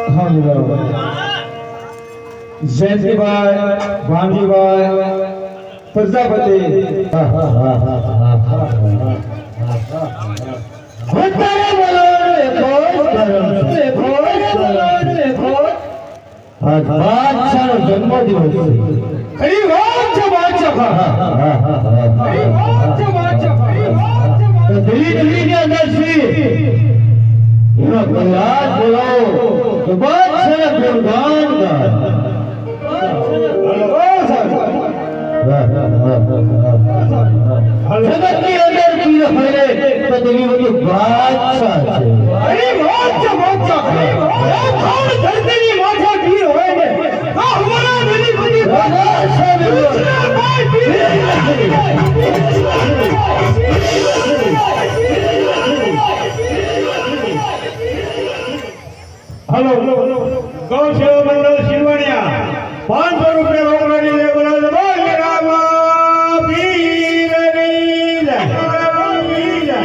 હા બરાબર જયંતિભાઈ ભાનજીભાઈ પ્રજાપતિ વધારે બોલો રે ઘોષ આજ બાદશાહનો જન્મદિવસ છે ખરી વાત છે બાદશાહ ખરી વાત છે બાદશાહ ખરી વાત છે તો દિલ્હી ની અંદર છે એનો કલાક બોલાવો તો બાદશાહ ગુણગાન ગાય જગતની અંદર પીર ફરે તો દિલ્હી બધી બાદશાહ છે ખરી વાત છે બાદશાહ ખરી વાત કોણ ધરતીની માથે પીર હોય ને આ હમારા દિલ્હી બધી બાદશાહ હલો ગૌ સેવા મંડળ સિલવાણિયા 500 રૂપિયા રોકડાની લે બોલાવો બોલ રામા પીરની જય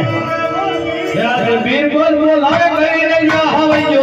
યાર વીર બોલ બોલાવે કરીને જા હવે જો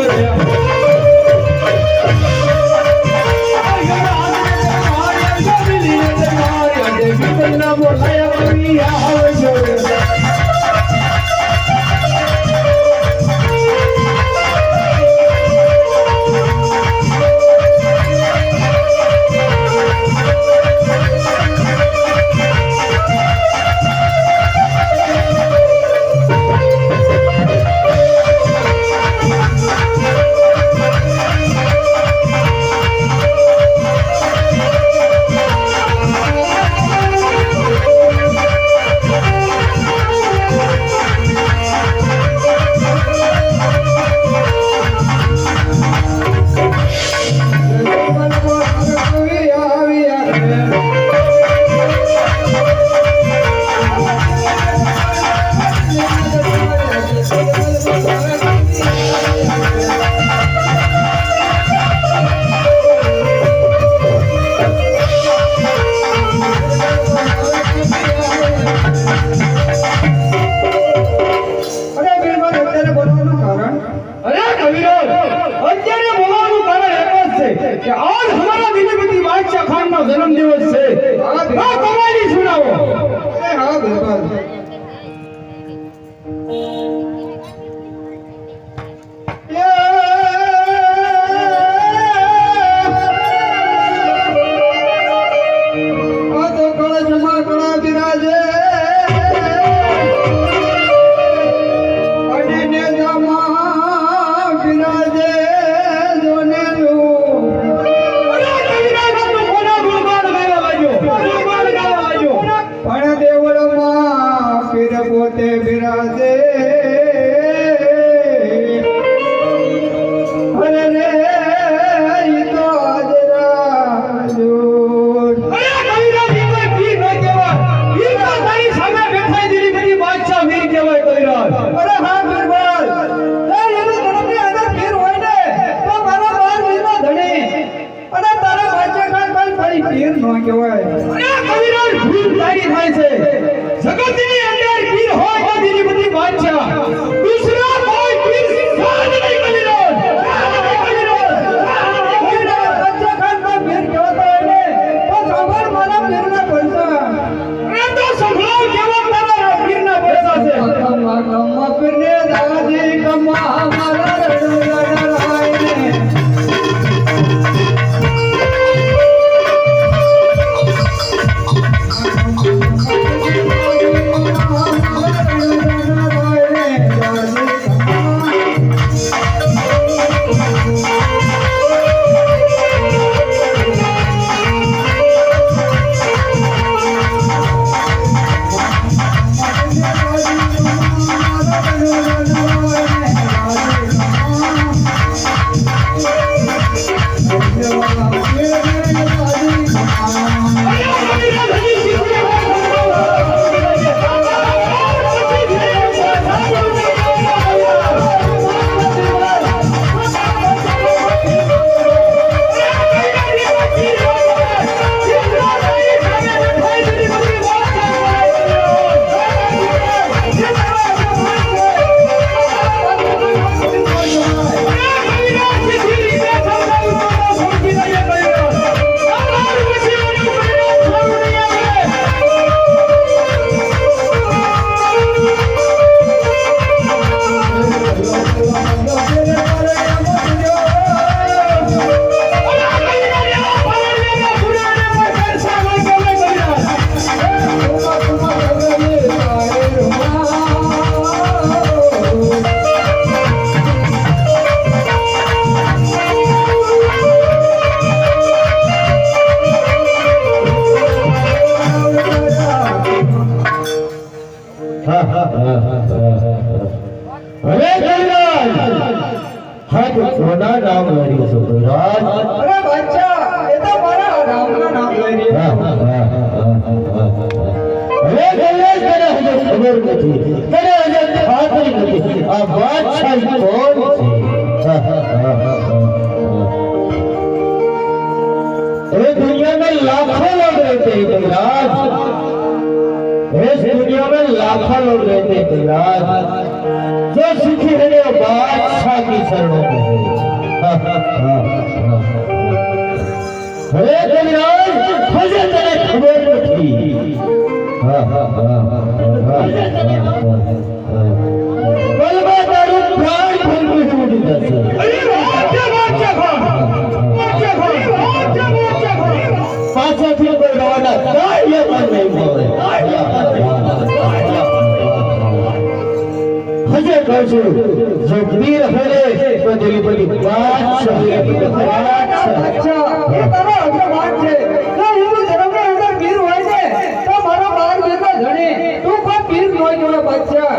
જન્મદિવસ છે આ કમાની સુનાવો અરે હા બિલકુલ આ તો કળશમાં કળા બિરાજે અને નેજામાં બિરાજે જોનેલું પણ દેવળમાં હાથ કોના નામ લઈ રહ્યો છો રાજ? અરે બાદશાહ એ તો મારા રામના નામ લઈ રહ્યો હા, હા, હા, હા, હા. હવે કૈલાસ તને હજુ ખબર નથી, તને હજુ ખાતરી નથી આ બાદશાહ કોણ છે? હા, હા, હા, હા, હા. इस दुनिया में लाखों लोग रहते हैं कविराज, इस दुनिया में लाखों लोग रहते हैं कविराज, जो सुखी है वो बादशाह की शरणों में है। अरे कविराज मुझे तेरे खबर नहीं। बलवा तारू प्राण फूल के उड़ जाते પાછળથી કોઈ રવાના કાર્ય પણ નહીં મળે. હજે કહું છું જો વીર હરે તો દિલ્હી બધી બાદશાહ બાદશાહ એ તારો અભિમાન છે જો હિન્દુ ધર્મની અંદર પીર હોય છે તો મારો બાર બેટો ધણી તું કોઈ પીર ન કહેવાય બાદશાહ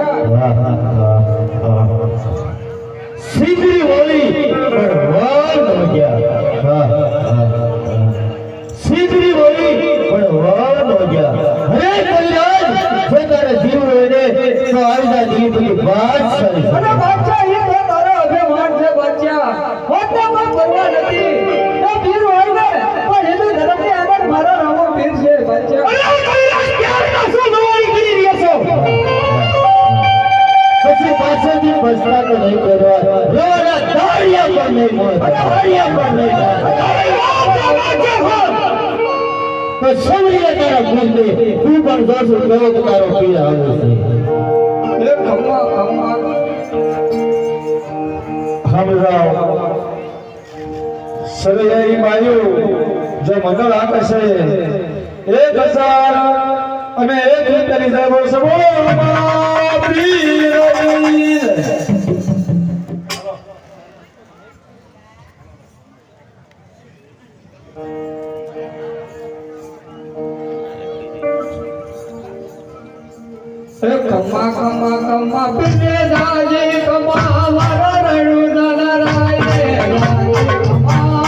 સીધરી બોલી પણ વાલ ન ગયા. સીધરી બોલી પણ વાળ ન ગયા. હરે કવિરાજ જો તારા જીવ હોય ને તો આવી જા દિલ્હી બધી બાદશાહ. અને બાદશાહ એ તો તારો અભિમાન છે બાદશાહ હોતા કોઈ પરવા નથી તો પીર હોય ને પણ હિન્દુ ધર્મની અંદર મારો રામો પીર છે બાદશાહ પછી પાછળથી પછતા તો નહીં કરવા રવાના તાળિયા પણ નહીં મળે. તાળિયા પણ નહીં મળે. તો સમજીએ તારા ગુણને તું પણ જોશું કેવો તારો પીર આવે છે. એ ખમ્મા ખમ્મા સમજાવ સરિયાઈ માયું જો મંડળ આકર્ષે 1000 અને 1 કરી સાહેબો સબો પીર ખમ્મા ખમ્મા ખમ્મા પીને જાજે ખમ્મા મારા રણુ દાદા રાય રે ખમ્મા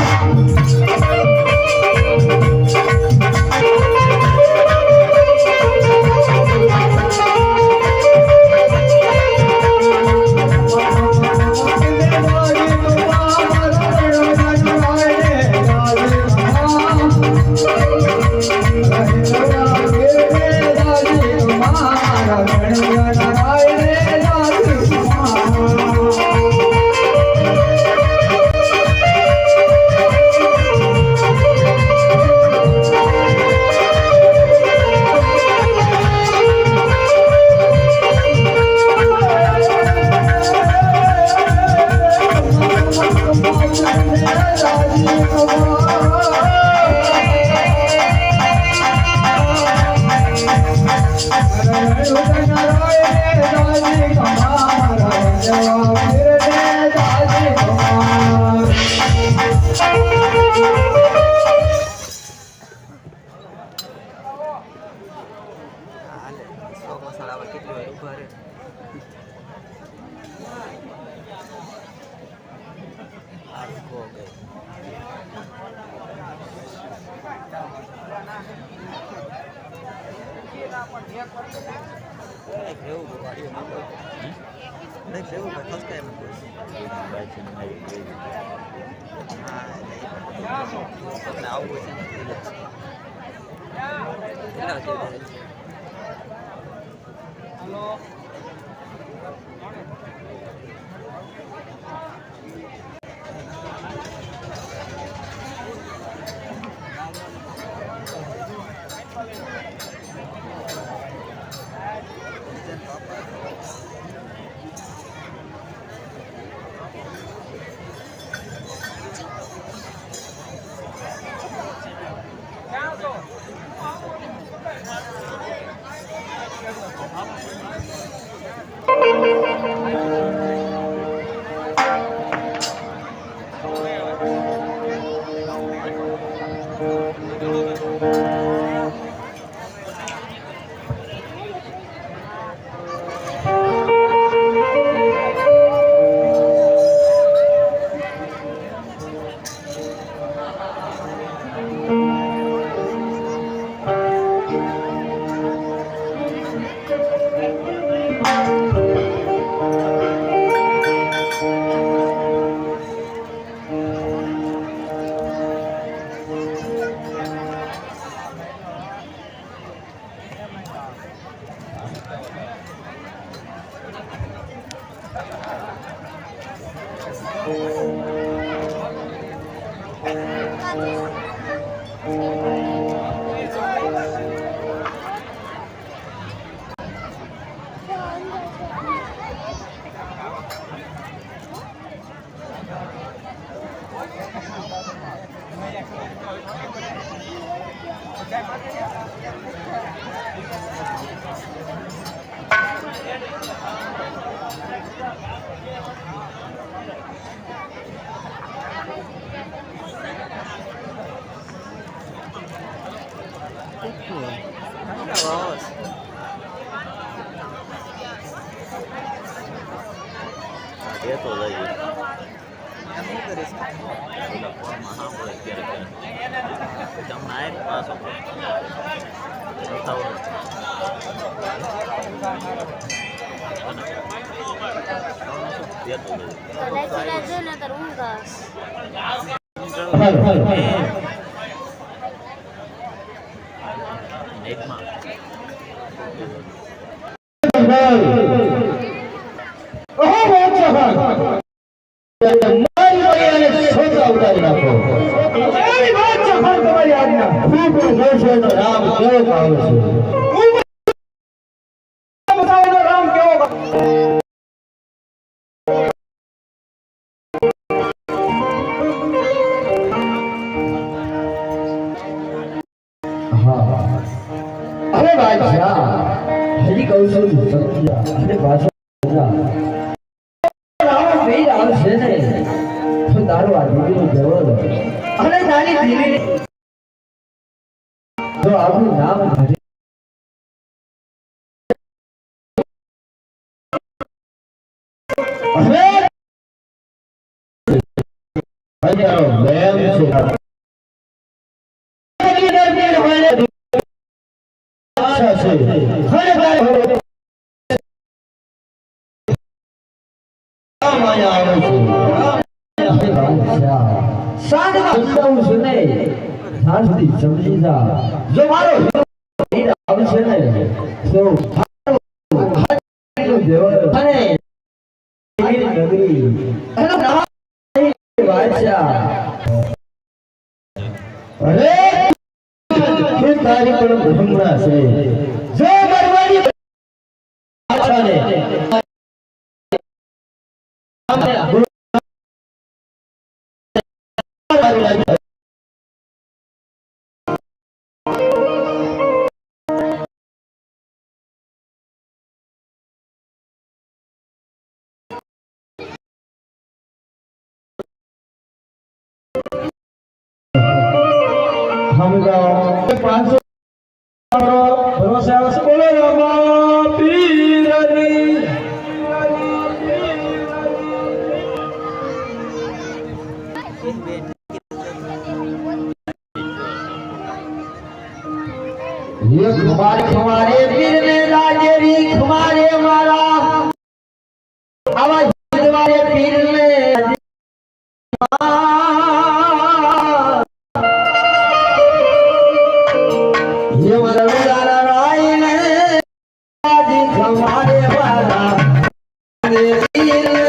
અરે બાદશાહ હજી કહું છું સમજ્યા અને પાછો રાવણ વીર આવશે ને તો તારું આ દીકરીનું જવળ અને તારી દીકરી તો આપણું નામ ધરી હજારો બેન છે સમજી જા જો મારો વીર આવશે ને તો અને નગરી અને બાદશાહ અરે કે તારી પણ ભૂમણા છે જો બરવાડી આછાને ખમારે વીર ને રાજેરી ખમારે મારા આવા જીતવારે પીર ને ये मरवाला राय ने आदि खमारे वाला वीर ने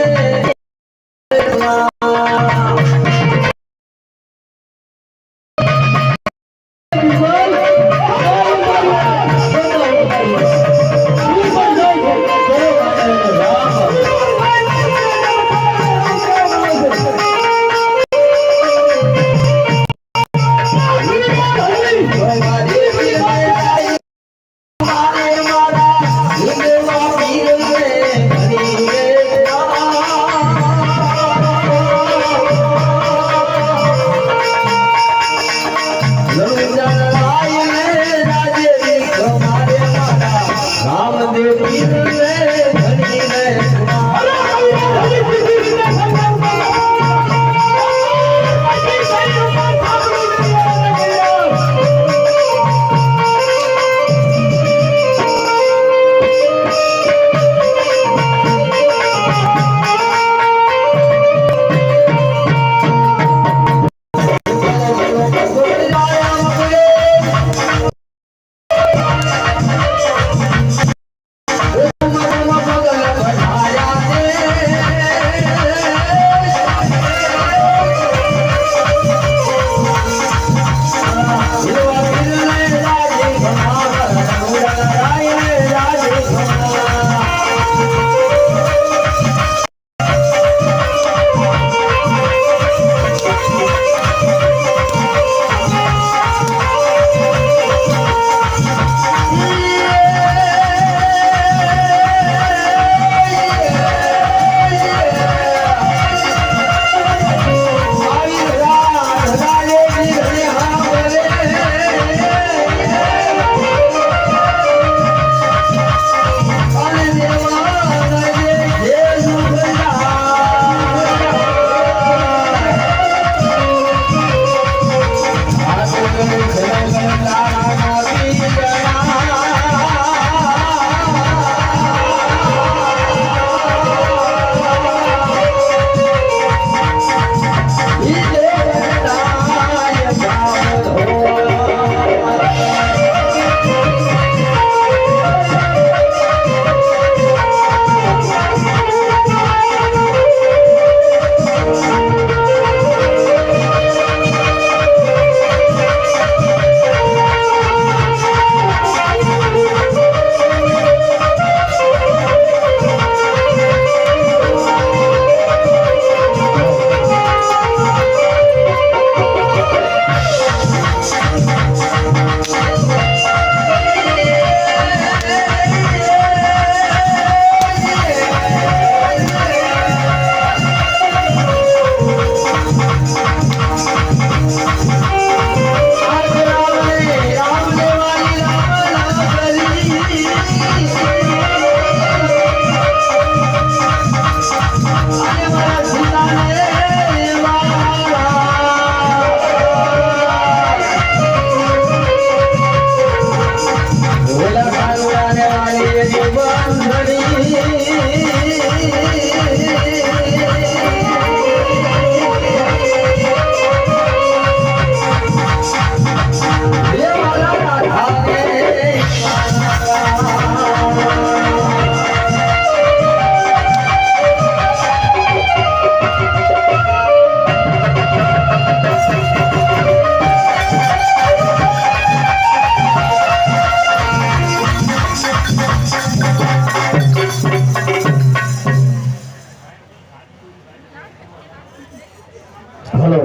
હલો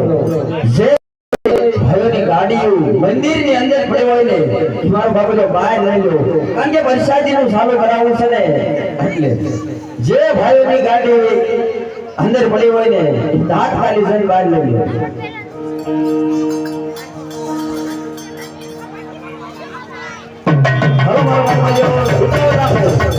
જે ભાઈઓની ગાડીઓ મંદિરની અંદર પડી હોય ને એ મારો બાપુ જો બહાર લઈ લો કારણ કે વરસાદીનું ચાલુ કરાવવું છે ને એટલે જે ભાઈઓની ગાડી અંદર પડી હોય ને એ તાત્કાલિક જઈને બહાર લઈ લો હલો મારો બાપુ જો ઉતાવળ રાખો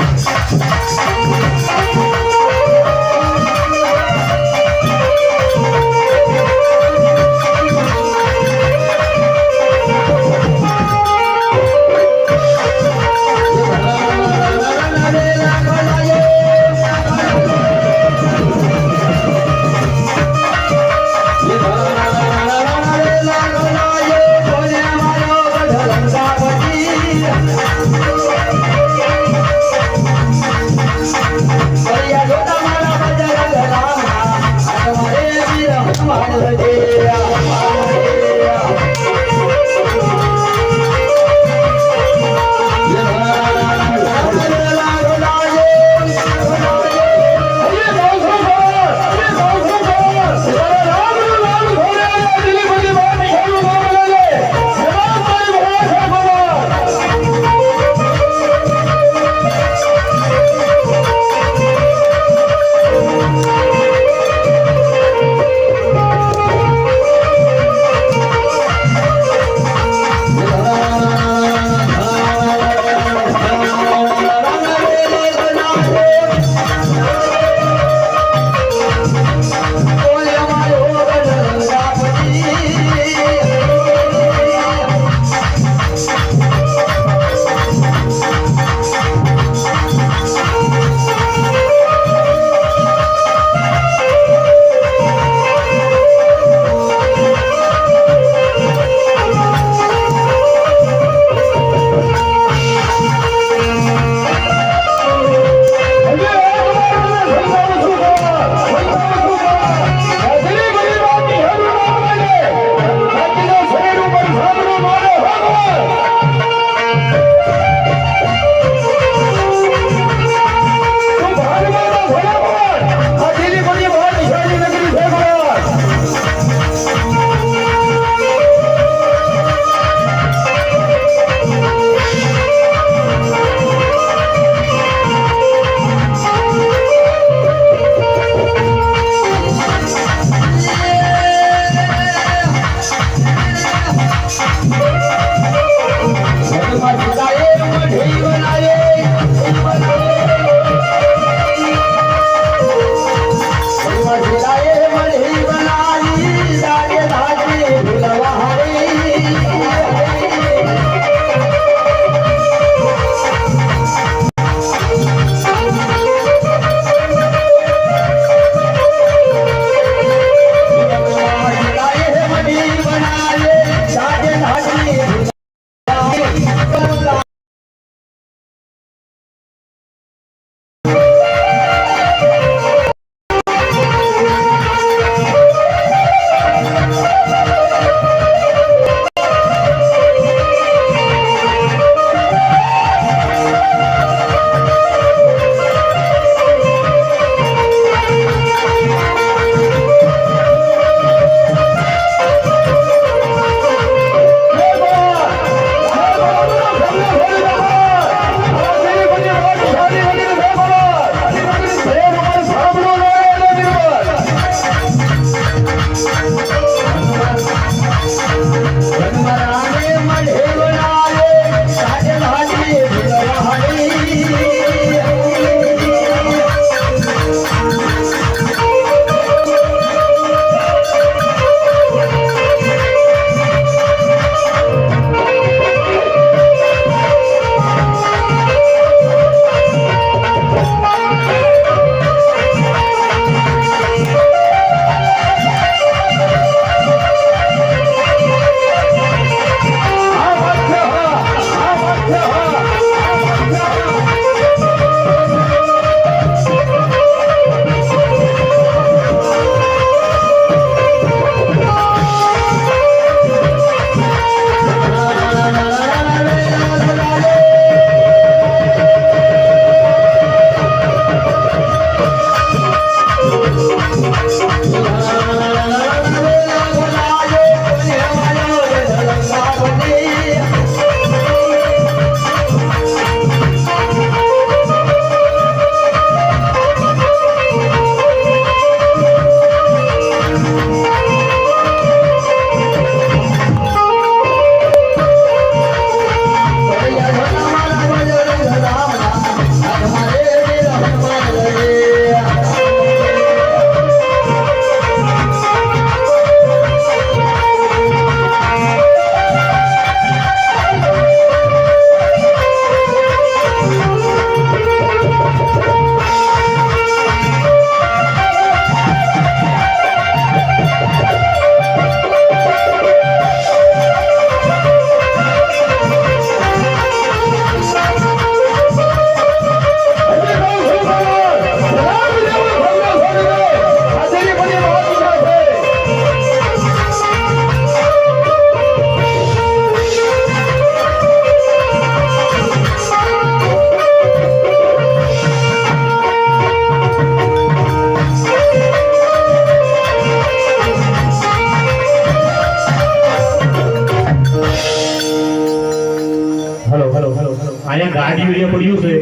ગાડીઓ જે પડ્યું છે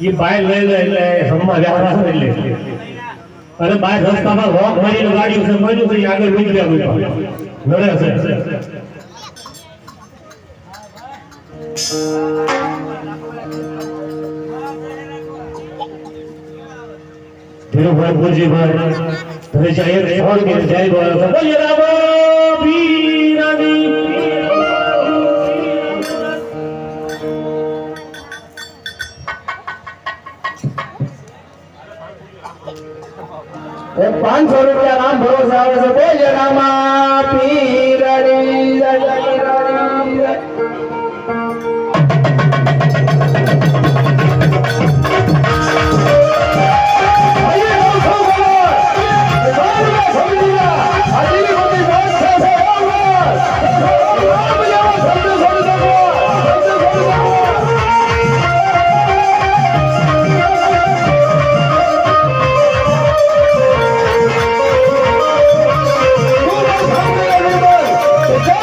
એ બાય લઈ લે એટલે હમણાં વ્યવહાર એટલે અને બાય રસ્તામાં રોક મારીને ગાડીઓ છે મળ્યું છે એ આગળ વહી ગયા નડે છે ધીરુભાઈ ભુજીભાઈ તમે જાહેર ફોન કે જય બોલો બોલે રામ પીરની એ 500 રૂપિયા રામ ભરોસે આવે છે બોલે રામા પીરની જય જય રામ જય. જય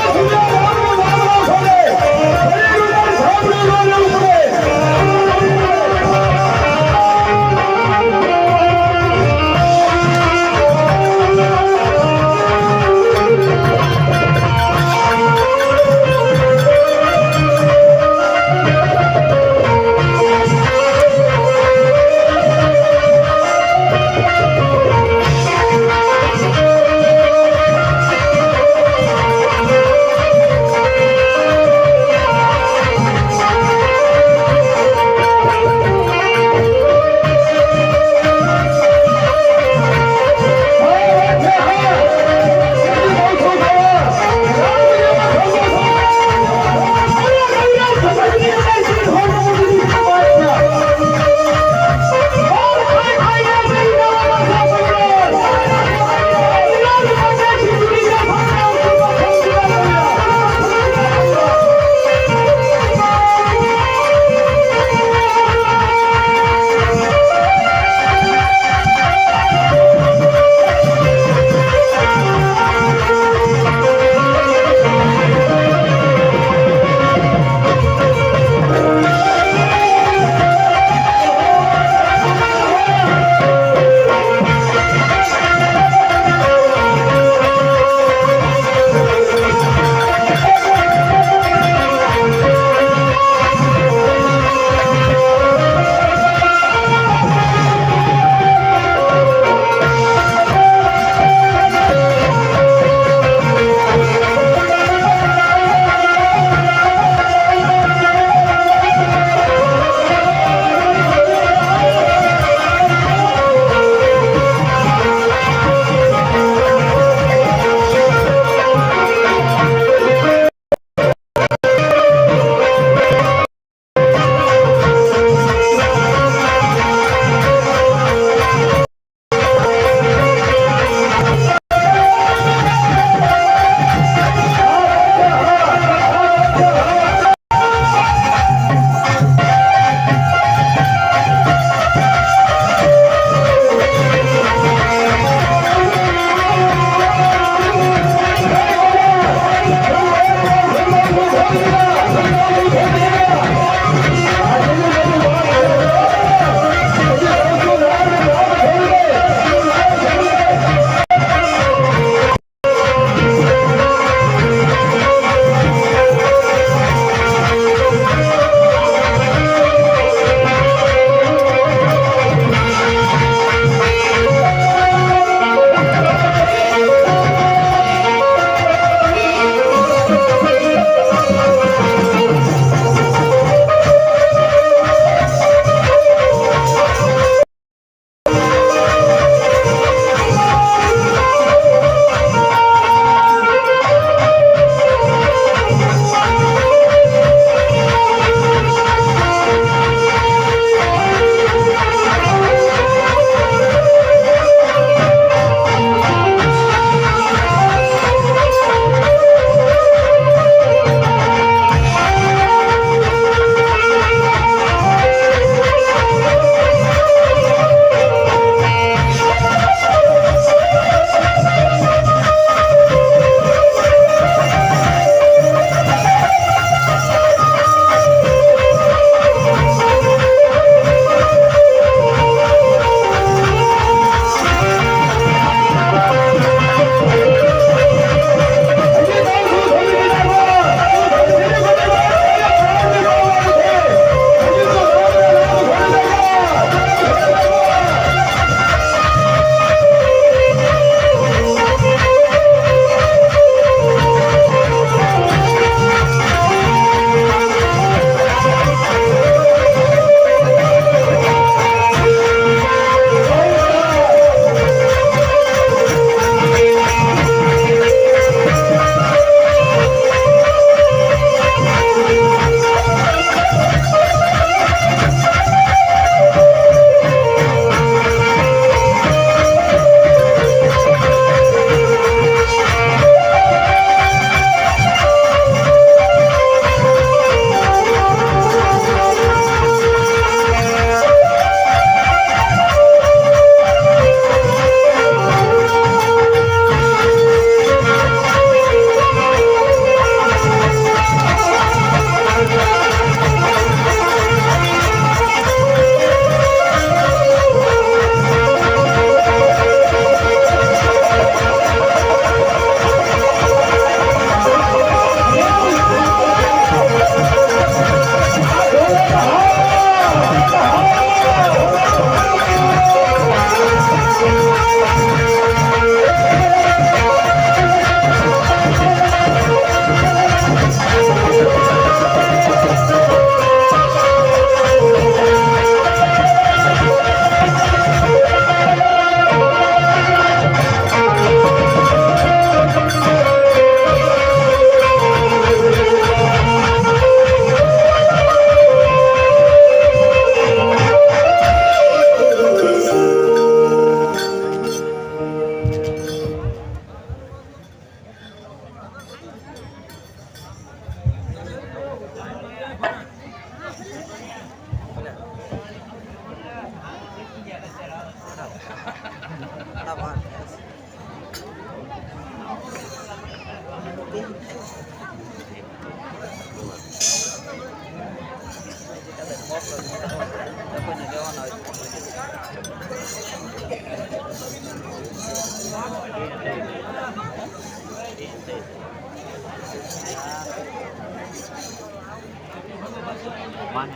અરે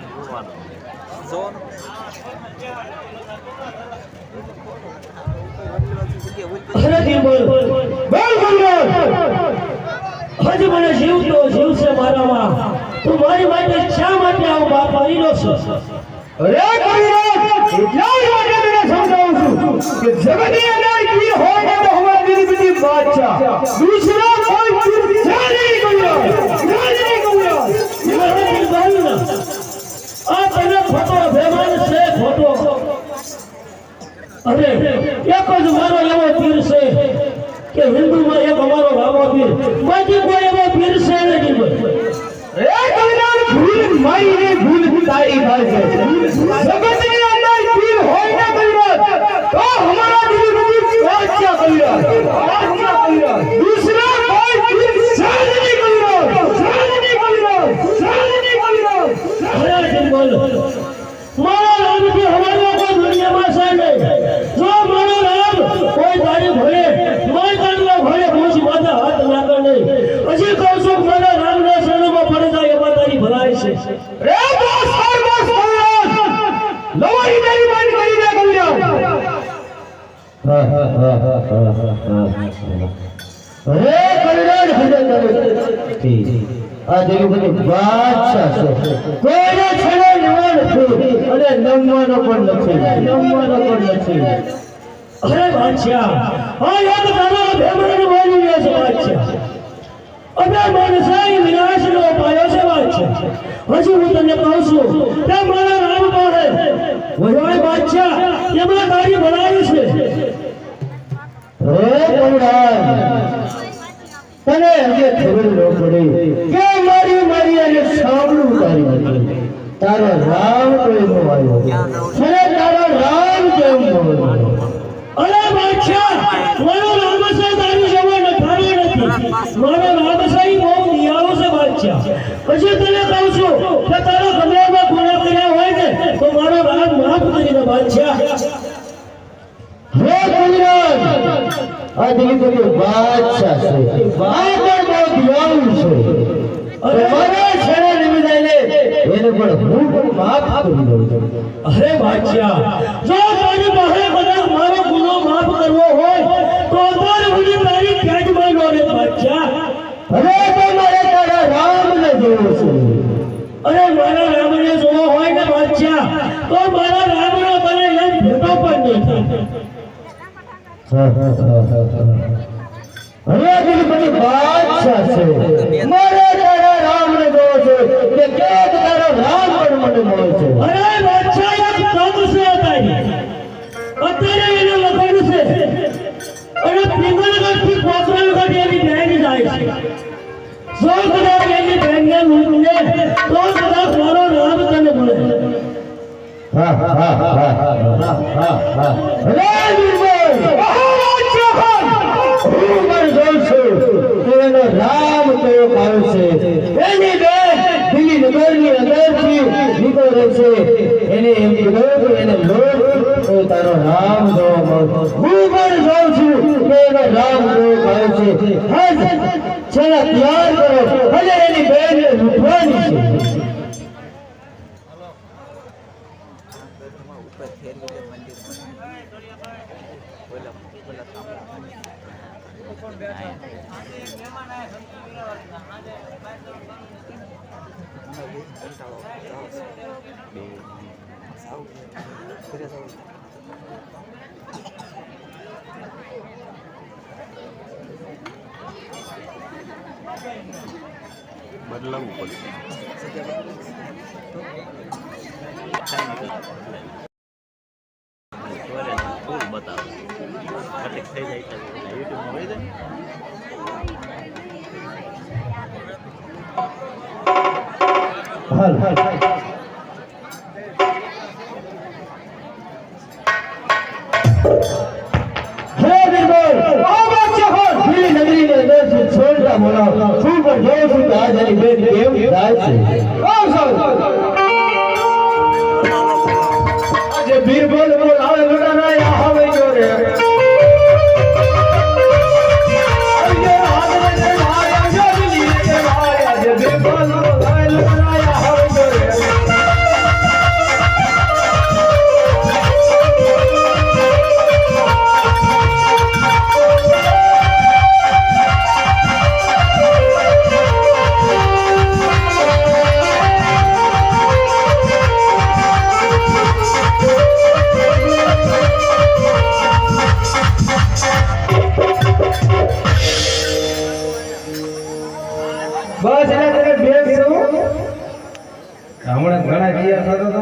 બિરબલ બોલ બિરબલ હજ મને જીવતો જીવશે મારામાં તું મારી માટે શા માટે આવો બાપ મારીનો છો અરે કવિરાજ એટલા જ માટે તને સમજાવું છું કે જગતની અંદર વીર હોય ને તો હમારા દિલ્હી બાદશાહ દૂસરા કોઈ વીર છે નહીં કવિરાજ આ તને ખોટો અભિમાન છે ખોટો અરે એક જ મારો એવો પીર છે કે હિન્દુમાં એક અમારો રામો પીર બાકી કોઈ એવો પીર છે નહીં અરે કવિરાજ ભૂલ મારી ને ભૂલ તારી થાય છે જગતની અંદર વીર હોય ને કવિરાજ તો હમારા દિલ્હી બાદશાહ કવિરાજ દૂસરા કોઈ વીર છે નહીં કવિરાજ અરે બિરબલ મારા રામથી હમારો કોઈ દુનિયામાં છે નહીં જો મારો રામ કોઈ તારી ભલે કોઈ તારી ભલે પૂછ માથે હાથ નાખે નહીં હજી કહું છું કે મારા રામના શરણમાં પડી જાય એમાં તારી ભલાઈ છે રે બસ કવિરાજ લવાઈ તારી મારી કરી દે કવિરાજ અરે કવિરાજ આ દેવી બધી બાદશાહ છે કોઈને છેડે નવા નથી અને નમવાનો પણ નથી અરે બાદશાહ આ યાદ તારા ભેમરાને બોલી રહ્યો છે બાદશાહ અબે માનસાઈ વિનાશનો પાયો છે બાદશાહ હજી હું તને કહું છું કે મારા રામ પાસે વજાય બાદશાહ એમાં તારી ભલાઈ છે અરે કવિરાજ તને હજે ખબર ન પડી કે મારી અને સાંભળું તારી તારો રામ કેમ આવ્યો અરે તારો રામ કેમ આવ્યો અરે બાદશાહ મારો રામ છે તારી જેવો નઠારો નથી મારો રામ છે બહુ દિયાળો છે બાદશાહ પછી તને કહું છું કે તારો ગમે એવા ગુનાહ કર્યા હોય ને તો મારો રામ માફ કરી દે બાદશાહ હે કવિરાજ આ દિલ્હી તો બાદશાહ છે આ પણ બહુ દિવાળું છે અરે મારા છેડે નિમિદાઈને એને પણ હું માફ કરી દઉં અરે બાદશાહ જો તારી પાસે કદાચ મારો ગુનો માફ કરવો હોય તો અત્યારે મને તારી કેજમાં લો રે બાદશાહ અરે તો મારે તારા રામને જોવો છે અરે મારા રામને જોવો હોય ને બાદશાહ તો મારા રામનો તને એમ ભેટો પણ નહીં થાય અરે દિલ બધી બાદશાહ છે મારે તારા રામ ને જોવો છે કે કેદ તારો રામ પણ મને મળે છે અરે બાદશાહ એક કામ છે અત્યારે એને લખન છે અને પિંગલગઢથી કોકરાલગઢ એની બહેન જાય છે જો કદાચ એની બહેનને મૂકીને તો કદાચ મારો રામ તને મળે અરે બિરબલ હું પણ જોઉં છું કે એનો રામ કયો ભાવ છે એની બેન દિલ્હી નગરની અંદરથી નીકળે છે એને એમ કીધું કે એને લોક તો તારો રામ જોવા મળે હું પણ જોઉં છું કે એનો રામ કયો ભાવ છે હા છેલ્લા તૈયાર કરો અને એની બેનને લૂંટવાની છે બદલાવવું પડશે બતાવો કટિંગ થઈ જાય તો યુટ્યુબમાં હોય જાય હાલ હે બિરબલ આ બાદશાહ દિલ્હી નગરીની અંદરથી છોડતા બોલાવ હું પણ જોઉં છું કે આજ એની બેન કેમ જાય છે આજે બિરબલ બોલાવે લોટાના આવે જો રે આજે બિરબલ બોલાવે લોટાના આવે જો રે બસ એટલે તને બેગ છું હમણાં ઘણા જીયા થતો હતો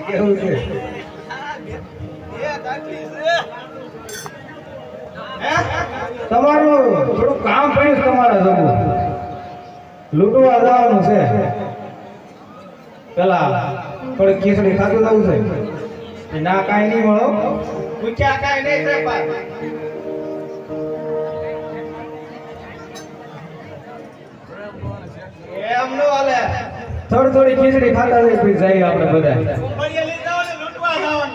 કેવું છે તમારું થોડું કામ પડ્યું છે તમારે જવું લૂંટવા જવાનું છે પેલા થોડી ખીચડી ખાતું જવું છે ના કાંઈ નહીં મળો પૂછ્યા કાંઈ નહીં છે ભાઈ એમ નો હાલે થોડી થોડી ખીચડી ખાતા જઈ પછી જઈએ આપણે બધા લૂંટવા જવાનું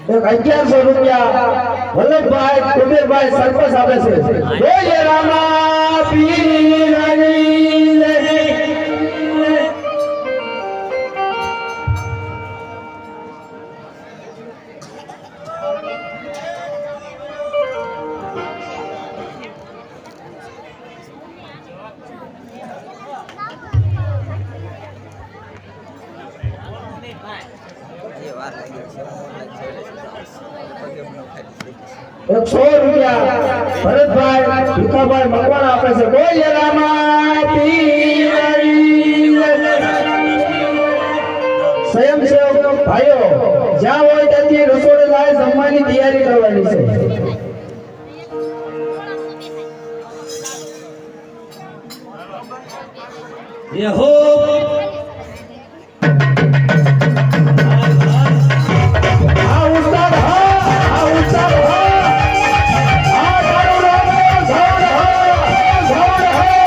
એક 1100 રૂપિયા વલ્લભભાઈ કુબેરભાઈ સરપંચ આપે છે બોલે રામા પીરની જય. એક 100 રૂપિયા ભરતભાઈ ભીખાભાઈ મકવાણા આપે છે બોલે રામા પીરની જય. સ્વયંસેવક ભાઈઓ જ્યાં હોય ત્યાંથી રસોડે લાય જમવાની તૈયારી કરવાની છે. આ ઉસ્તાદ હા, આ ઉસ્તાદ હા. આ તારું રામ ઝાડ હા, ઝાડ હા.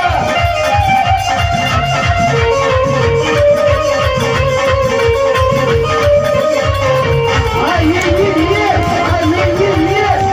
આ યે, આ યે, આ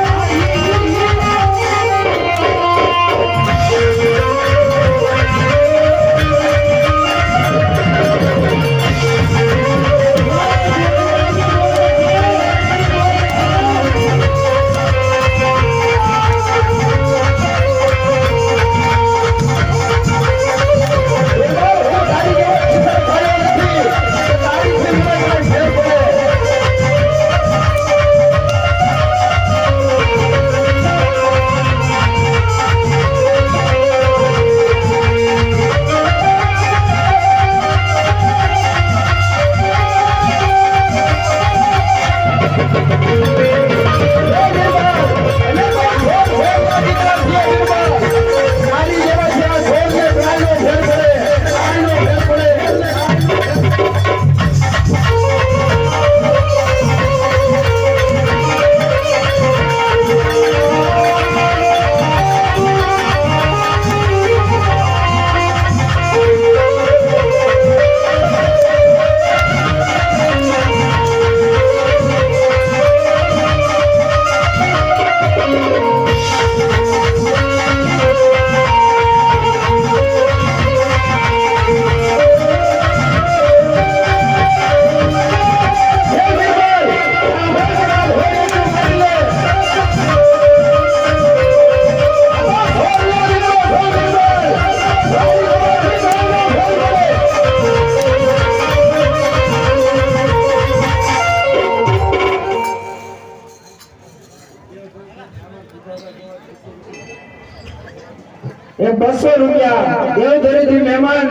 એક 200 રૂપિયા દેવધરીથી મહેમાન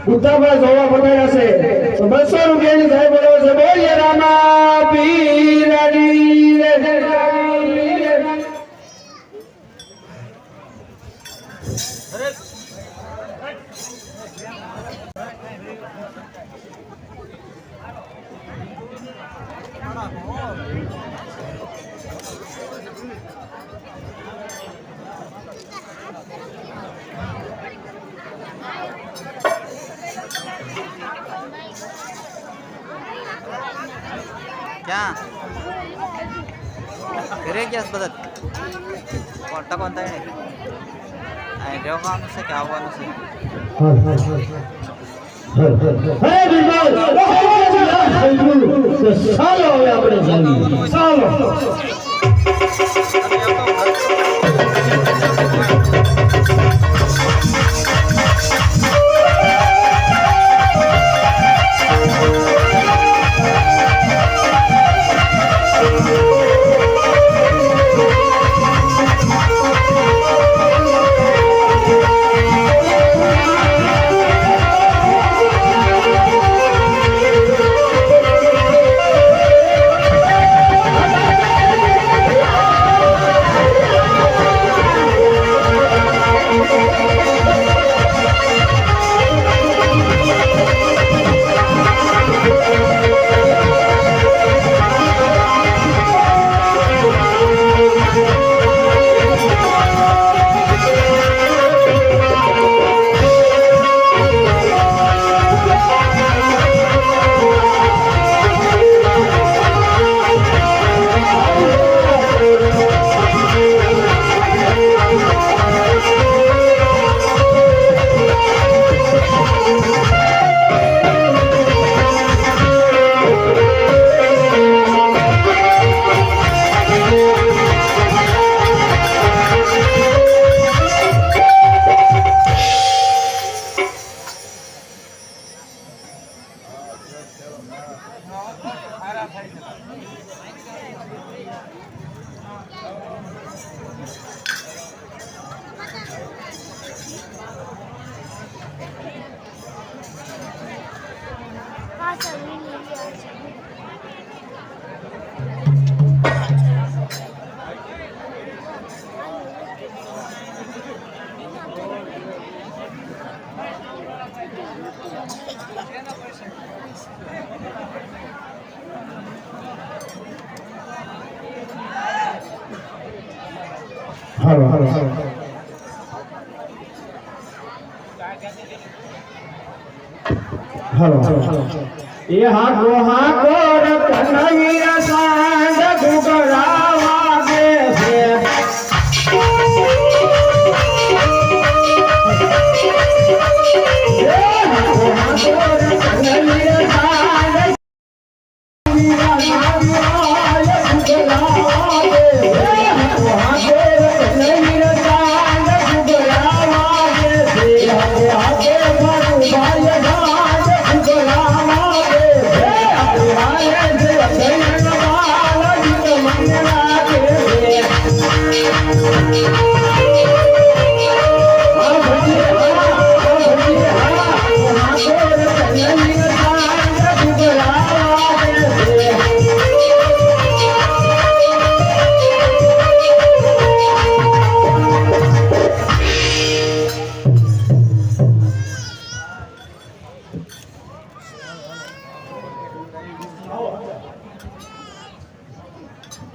બુદ્ધાભાઈ જોવા પધાર્યા છે તો 200 રૂપિયાની સાહેબ બોલાવે છે બોલીએ રામા પીરની જય. ક્યાં ઘરે ગયા બધા ટકોન થાય ને અહીં રહેવાનું છે કે આવવાનું છે અરે બિરબલ તો ચાલો હવે આપણે જાણીએ ચાલો એ હાકો હાકો રતનવીર સાંજ ગુગરાવા દે છે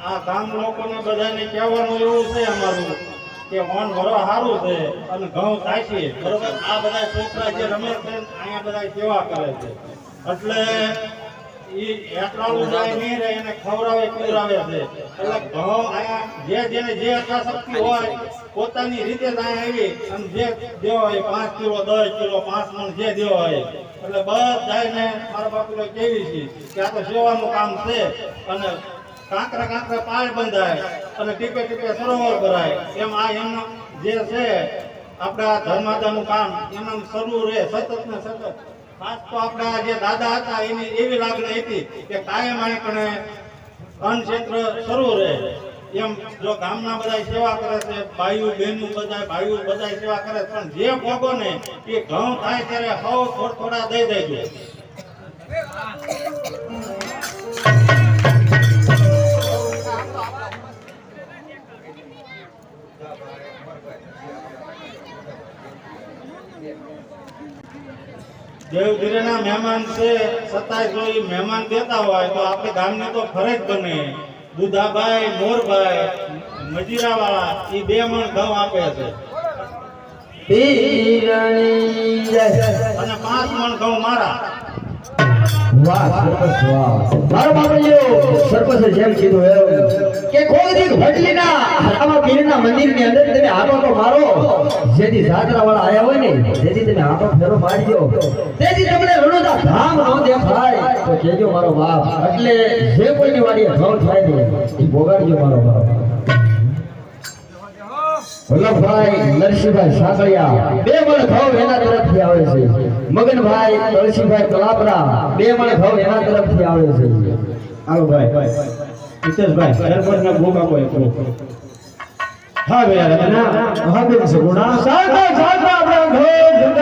આ ગામ લોકોને બધાને કહેવાનું એવું છે અમારું કે વન ભરો સારું છે અને ઘઉં કાશી બરોબર. આ બધા છોકરા જે રમે છે અહીંયા બધા સેવા કરે છે એટલે ઈ યાત્રાળુ જાય નહીં રહે એને ખવડાવે પીવડાવે છે. એટલે ઘઉં અહીંયા જેને જે યથાશક્તિ હોય પોતાની રીતે જ અહીંયા આવી અને જે દેવો હોય 5 કિલો 10 કિલો 5 મણ જે દેવો હોય એટલે બધાને મારા બાપુને કેવી છે કે આ તો સેવાનું કામ છે. અને કાંકરા કાંકરા પાળ બંધાય અને ટીપે ટીપે સરોવર ભરાય એમ આ એમનું જે છે આપણા ધર્માદાનું કામ એમ શરૂ રહે સતત ને સતત. ખાસ તો આપણા જે દાદા હતા એની એવી લાગણી હતી કે કાયમ આણે અન્ન ક્ષેત્ર શરૂ રહે એમ. જો ગામના બધા સેવા કરે છે ભાઈઓ બહેનો બધા સેવા કરે છે પણ જે ભોગો ને એ ઘઉં થાય ત્યારે હવ થોડા દઈ દેજો. દેવગીરીના મહેમાન છે છતાંય જો એ મહેમાન દેતા હોય તો આપણે ગામની તો ફરજ બને. બુધાભાઈ મોરભાઈ મજીરાવાળા એ 2 મણ ઘઉં આપે છે પીરની જય અને 5 મણ ઘઉં મારા. વાહ સરપંચ વાહ મારો બાપુજી સરપંચે જેમ કીધું એમ કે કોગદી ભટલીના આમાં પીરના મંદિરની અંદર તમે આટો તો મારો જેથી જાત્રા વાળા આયા હોય ને જેથી તમે આટો ફેરો મારજો તેથી તમને રણોદા ધામ નો દેખાય તો કેજો મારો બાપ એટલે જે કોઈની વાડીએ ઘઉં થાય ને એ બોગાડજો મારો બાપ વલ્લભભાઈ નરસિંહભાઈ સાંકળિયા બે મણ ઘઉં એના તરફથી આવે છે મગનભાઈ નરસિંહભાઈ કલાપરા બે મણ ઘઉં એના તરફથી આવે છે આવો ભાઈ હિતેશભાઈ સરપંચના ભૂખ આપો એક હા ભાઈ ના હા બેન છે ગુણા સાચા સાચા આપણા ઘર